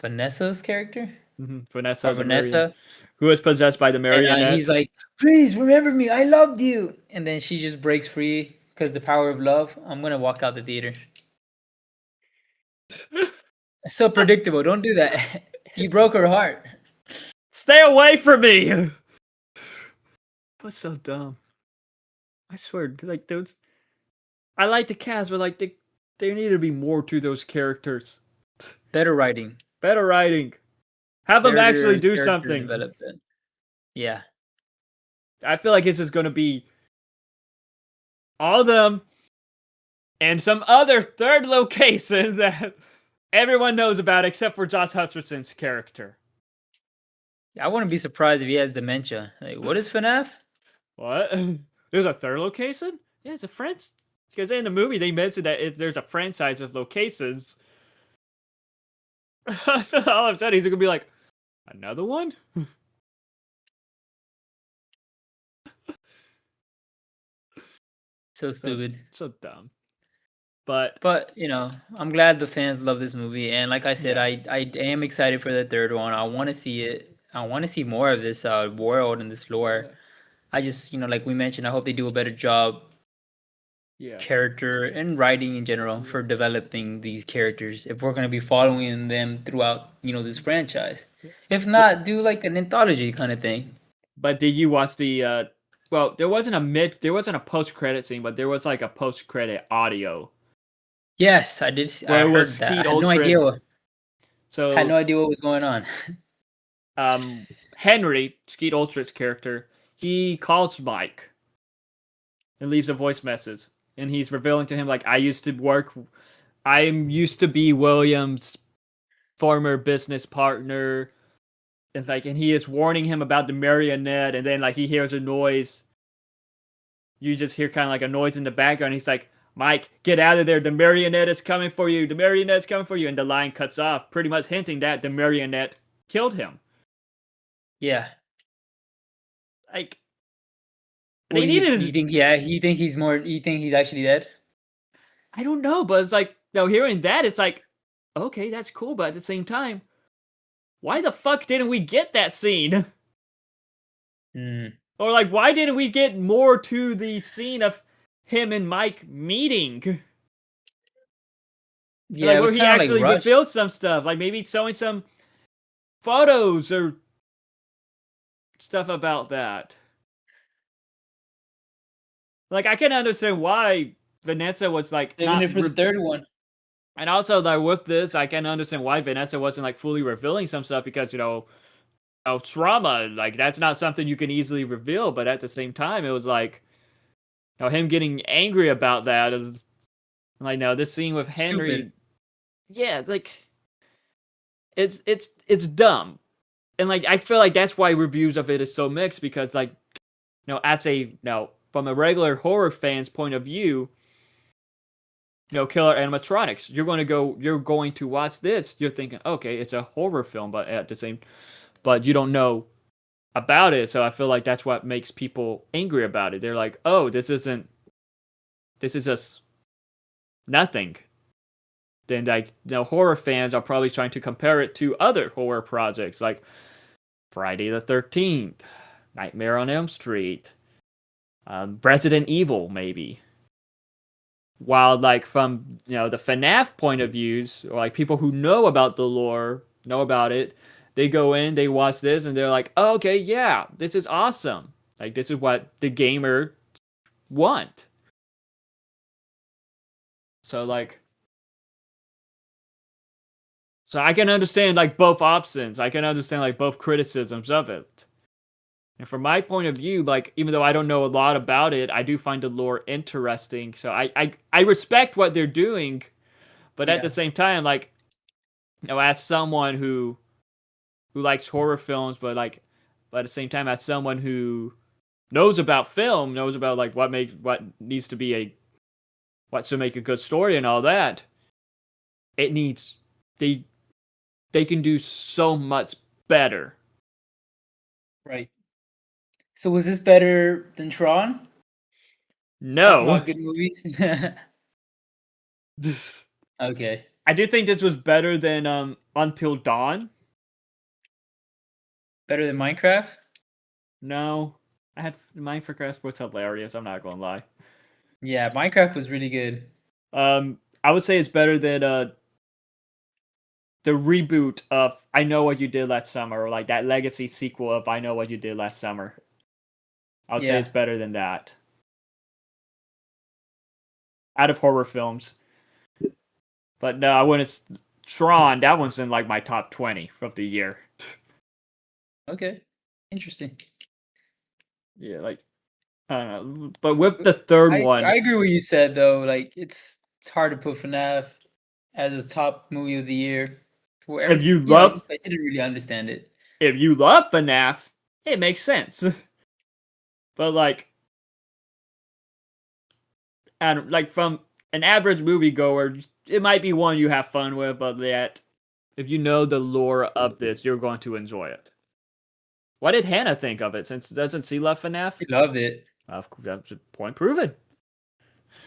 Vanessa's character. Mm-hmm. Vanessa, who is possessed by the marionette. And he's like, "Please remember me. I loved you." And then she just breaks free because the power of love. I'm gonna walk out the theater. It's so predictable. Don't do that. You broke her heart. Stay away from me. That's so dumb. I swear, like those. I like the cast, but like there need to be more to those characters. Better writing. Have them actually do something. Yeah. I feel like this is going to be all of them and some other third location that everyone knows about except for Josh Hutcherson's character. I wouldn't be surprised if he has dementia. Like, what is FNAF? What? There's a third location? Yeah, it's a franchise. Because in the movie they mentioned that there's a franchise of locations. All of a sudden he's going to be like, another one? So stupid. So dumb. But you know, I'm glad the fans love this movie, and like I said, yeah. I am excited for the third one. I want to see it. I want to see more of this world and this lore. Yeah. I just, you know, like we mentioned, I hope they do a better job. Yeah. Character and writing in general for developing these characters. If we're gonna be following them throughout, you know, this franchise. If not, do like an anthology kind of thing. But did you watch the well, there wasn't a post credit scene, but there was like a post credit audio Yes, I did. where I it was heard that. Skeet I had no idea. Ultrich's. Had no So idea what was going on. Henry, Skeet Ultrich's character, he calls Mike and leaves a voice message, and he's revealing to him like, I'm used to be William's former business partner, and he is warning him about the marionette, and then like he hears a noise. You just hear kind of like a noise in the background. He's like, Mike, get out of there. The marionette is coming for you. The marionette's coming for you. And the line cuts off, pretty much hinting that the marionette killed him. Yeah. Like, What they do you, needed. you think? Yeah, you think he's more? You think he's actually dead? I don't know, but it's like, hearing that, it's like, okay, that's cool. But at the same time, why the fuck didn't we get that scene? Hmm. Or like, why didn't we get more to the scene of him and Mike meeting? Yeah, Like it was where he kind of actually like rushed. revealed some stuff, like maybe showing some photos or stuff about that. Like I can understand why Vanessa was like Saving not, it for the third one. and also like with this, I can understand why Vanessa wasn't like fully revealing some stuff because trauma, like that's not something you can easily reveal. But at the same time, it was like, him getting angry about that is like, no, this scene with Henry, Stupid. yeah, like it's dumb, and like I feel like that's why reviews of it is so mixed because like, as a from a regular horror fan's point of view, killer animatronics, you're going to watch this, you're thinking, okay, it's a horror film, but you don't know about it, so I feel like that's what makes people angry about it. They're like, oh, this is just nothing. Then like, horror fans are probably trying to compare it to other horror projects like Friday the 13th, Nightmare on Elm Street, Resident Evil, maybe. While like from the FNAF point of views, or like people who know about the lore, know about it, they go in, they watch this, and they're like, oh, okay, yeah, this is awesome. Like this is what the gamer want. So like, so I can understand like both options. I can understand like both criticisms of it. And from my point of view, like even though I don't know a lot about it, I do find the lore interesting. So I respect what they're doing, but at the same time, like, as someone who likes horror films, but at the same time, as someone who knows about film, knows about like what needs to be what should make a good story and all that, it needs they can do so much better. Right. So was this better than Tron? Talking No, about good movies. Okay. I do think this was better than Until Dawn. Better than Minecraft? No, I had Minecraft was hilarious. I'm not gonna lie. Yeah, Minecraft was really good. I would say it's better than the reboot of I Know What You Did Last Summer, or like that legacy sequel of I Know What You Did Last Summer. I would say it's better than that. Out of horror films. But no, I wouldn't. Tron, that one's in like my top 20 of the year. Okay. Interesting. Yeah, like, I don't know. But with the third one. I agree with what you said though. Like it's hard to put FNAF as his top movie of the year. If you love, I didn't really understand it. If you love FNAF, it makes sense. But like, and like from an average moviegoer, it might be one you have fun with, but yet, if you know the lore of this, you're going to enjoy it. What did Hannah think of it? Since doesn't she love FNAF? She loved it. That's point proven.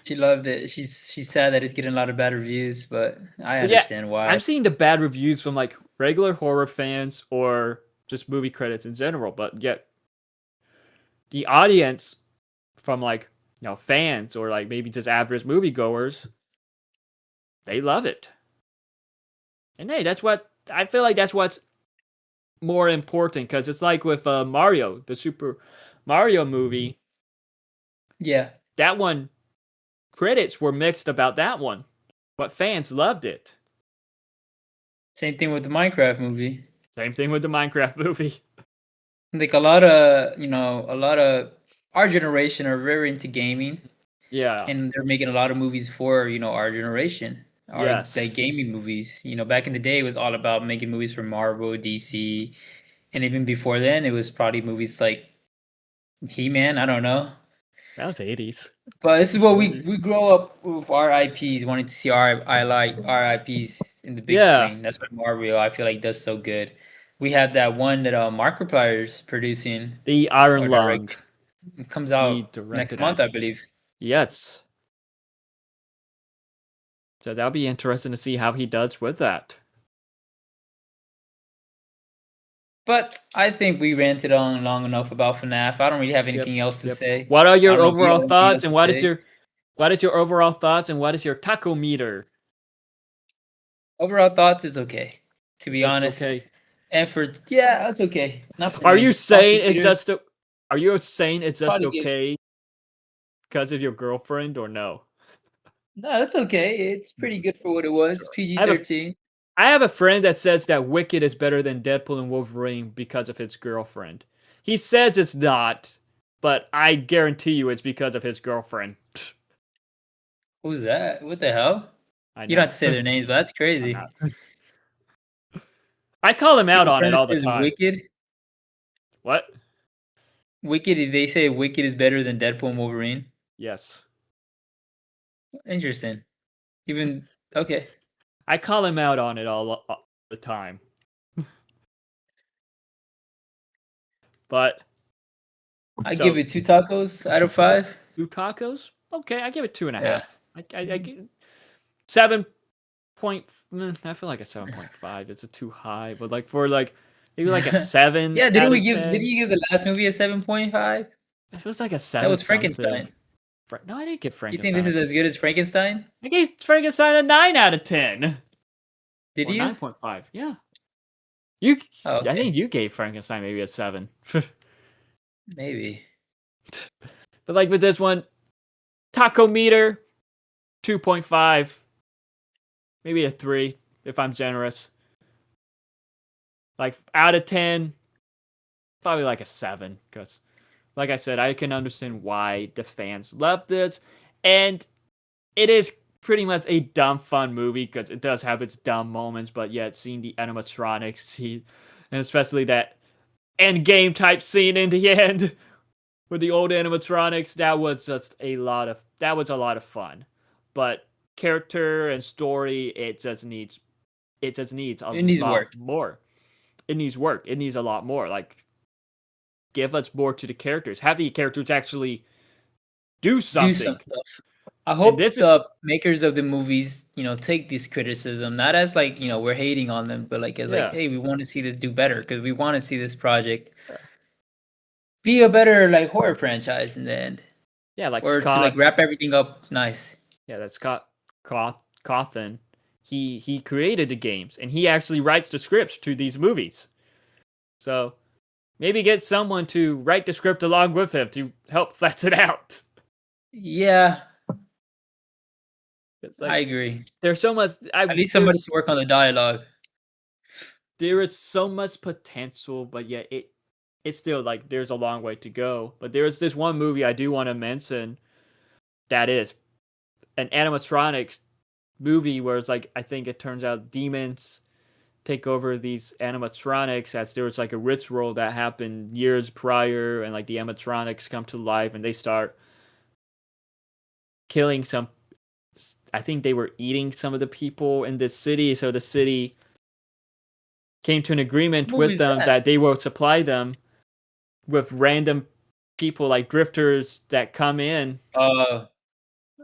She loved it. She's sad that it's getting a lot of bad reviews, but I understand why. I'm seeing the bad reviews from like regular horror fans or just movie critics in general, but yet the audience from like fans or like maybe just average moviegoers, they love it. And hey, that's what I feel like. That's what's more important, because it's like with Mario, the Super Mario movie. Yeah. That one, critics were mixed about that one, but fans loved it. Same thing with the Minecraft movie. Same thing with the Minecraft movie. Like a lot of our generation are very into gaming, Yeah. and they're making a lot of movies for our generation, our Yes. like gaming movies. Back in the day, it was all about making movies for Marvel, DC, and even before then, it was probably movies like He-Man. I don't know. That was 80s. But this is what we grow up with our IPs, wanting to see our IPs in the big Yeah. screen. That's what Marvel I feel like does so good. We have that one that Markiplier's producing The or Iron Lung. directing. It comes He out directed next that. month, I believe. Yes. So that'll be interesting to see how he does with that. But I think we ranted on long enough about FNAF. I don't really have anything else to say. What are I your don't know if you have overall anything thoughts, else and to what is say. your overall thoughts, and what is your taco meter? Overall thoughts is okay, to be Just honest. okay. And yeah, it's okay. Not for Are me. you saying it's Peter, just Are you saying it's just probably good. okay because of your girlfriend, or no? No, it's okay. It's pretty good for what it was. Sure. PG-13. I have a friend that says that Wicked is better than Deadpool and Wolverine because of his girlfriend. He says it's not, but I guarantee you it's because of his girlfriend. Who's that? What the hell? I know. You don't have to say their names, but that's crazy. I call him out Your on friend it all the says time. Wicked. What? Wicked. They say Wicked is better than Deadpool and Wolverine. Yes. Interesting. Even okay. I call him out on it all the time. But I give it 2 tacos out of 5. 2 tacos? Okay, I give it 2.5. Yeah. I give 7. I feel like a 7.5. It's a too high, but like for like maybe like a 7. Yeah, did you give the last movie a 7.5? It was like a 7. That was Frankenstein. No, I didn't give You Frankenstein. think this is as good as Frankenstein? I gave Frankenstein a 9 out of 10. Did or you? 9.5. Yeah. Oh, okay. I think you gave Frankenstein maybe a 7. Maybe. But like with this one, taco meter 2.5. Maybe a 3 if I'm generous. Like out of 10, probably like a 7 because like I said, I can understand why the fans love this, and it is pretty much a dumb fun movie because it does have its dumb moments, but yet seeing the animatronics, and especially that end game type scene in the end with the old animatronics, that was a lot of fun. But character and story, it just needs work. more. It needs work. It needs a lot more. Like, give us more to the characters. Have the characters actually do something. Do some stuff. I hope the makers of the movies, take this criticism not as like we're hating on them, but like like, hey, we want to see this do better because we want to see this project be a better like horror franchise in the end. Yeah, like or Scott, to like wrap everything up nice. Yeah, that's Scott Cawthon. He created the games and he actually writes the scripts to these movies. So maybe get someone to write the script along with him to help flesh it out. Yeah. Like, I agree. There's so much. At least somebody to work on the dialogue. There is so much potential, but yet it's still like there's a long way to go. But there is this one movie I do want to mention that is an animatronics movie where it's like I think it turns out demons take over these animatronics as there was like a ritual that happened years prior, and like the animatronics come to life and they start killing some. I think they were eating some of the people in this city, so the city came to an agreement with them that they will supply them with random people like drifters that come in. I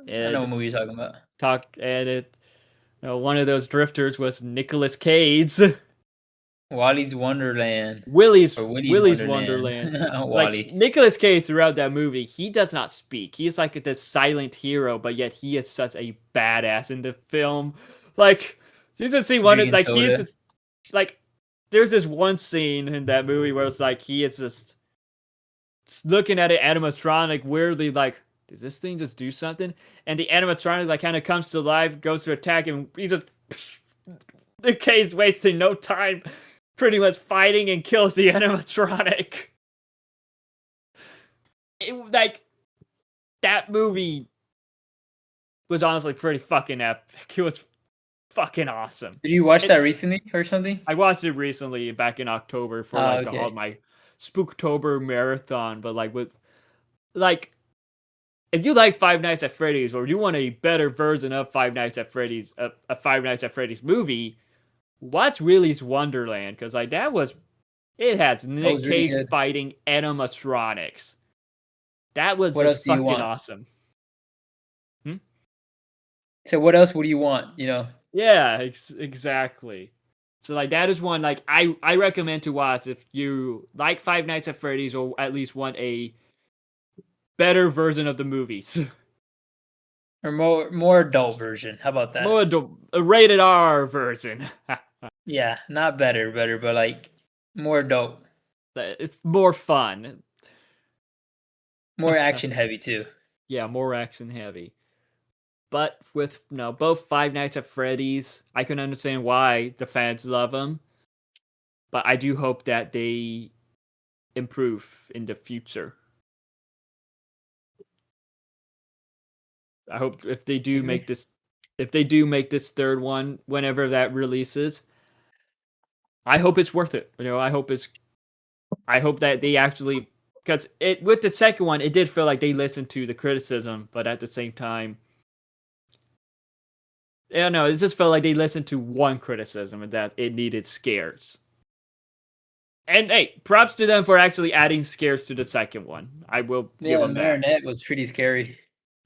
know what movie you're talking about. One of those drifters was Nicolas Cage. Wally's Wonderland. Willy's Wonderland. Wally. Like Nicolas Cage throughout that movie, he does not speak. He's like this silent hero, but yet he is such a badass in the film. Like you just see one of like soda. He is just, like there's this one scene in that movie where it's like he is just looking at an animatronic weirdly like does this thing just do something? And the animatronic like kind of comes to life, goes to attack, and he just the case wasting no time, pretty much fighting and kills the animatronic. Like that movie was honestly pretty fucking epic. It was fucking awesome. Did you watch that recently or something? I watched it recently back in October for my Spooktober marathon, but if you like Five Nights at Freddy's or you want a better version of Five Nights at Freddy's, a Five Nights at Freddy's movie, watch Willy's Wonderland, because it has Nick Cage really fighting animatronics. That was just fucking awesome. So what else would you want, you know? Yeah, exactly. So that is one I recommend to watch if you like Five Nights at Freddy's or at least want a better version of the movies. Or more adult version. How about that? More adult, a rated R version. Yeah, not better, but more adult. It's more fun. More action heavy too. Yeah, more action heavy. But with both Five Nights at Freddy's, I can understand why the fans love them. But I do hope that they improve in the future. I hope if they do make this third one, whenever that releases, I hope it's worth it. I hope that they actually, because with the second one, it did feel like they listened to the criticism, but at the same time, yeah, no, it just felt like they listened to one criticism and that it needed scares. And hey, props to them for actually adding scares to the second one. I will give them that. Yeah, Marinette was pretty scary.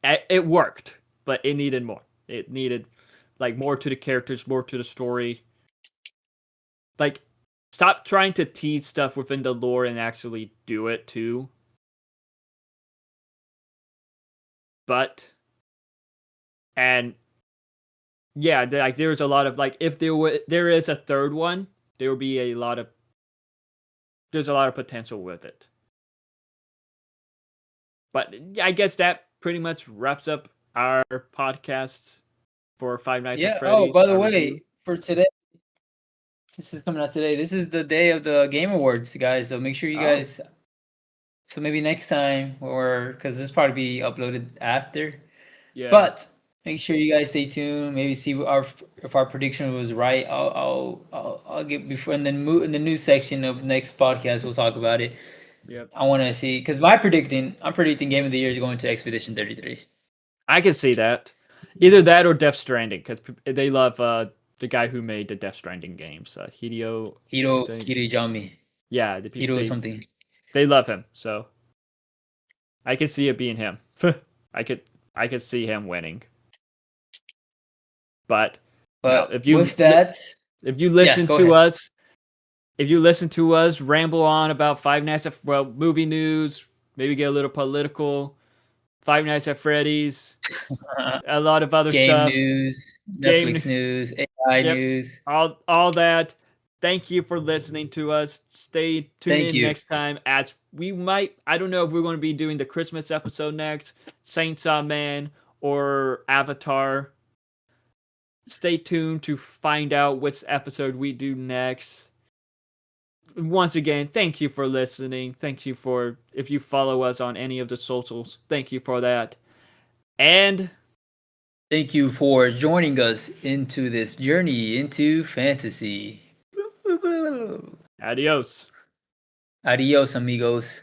It worked, but it needed more. It needed more to the characters, more to the story. Stop trying to tease stuff within the lore and actually do it too. Yeah, there's a lot of if there is a third one, there will be there's a lot of potential with it. But I guess that pretty much wraps up our podcast for Five Nights at Freddy's. Oh, by the way, for today, this is coming out today. This is the day of the Game Awards, guys. So make sure you guys. So maybe next time, or because this will probably be uploaded after. Yeah. But make sure you guys stay tuned. Maybe see if our prediction was right. I'll get before and then in the news section of next podcast we'll talk about it. Yep. I want to see because I'm predicting Game of the Year is going to Expedition 33. I can see that. Either that or Death Stranding, because they love the guy who made the Death Stranding games, Hideo Kojima. Yeah, Hideo something. They love him, so I could see it being him. I could see him winning. But if you listen to us ramble on about Five Nights at movie news, maybe get a little political, Five Nights at Freddy's, a lot of other stuff, news, Netflix news, AI news, all that. Thank you for listening to us. Stay tuned in next time as we might. I don't know if we're going to be doing the Christmas episode next, Chainsaw Man or Avatar. Stay tuned to find out which episode we do next. Once again, thank you for listening. Thank you if you follow us on any of the socials. Thank you for that. And thank you for joining us into this journey into fantasy. Adios. Adios, amigos.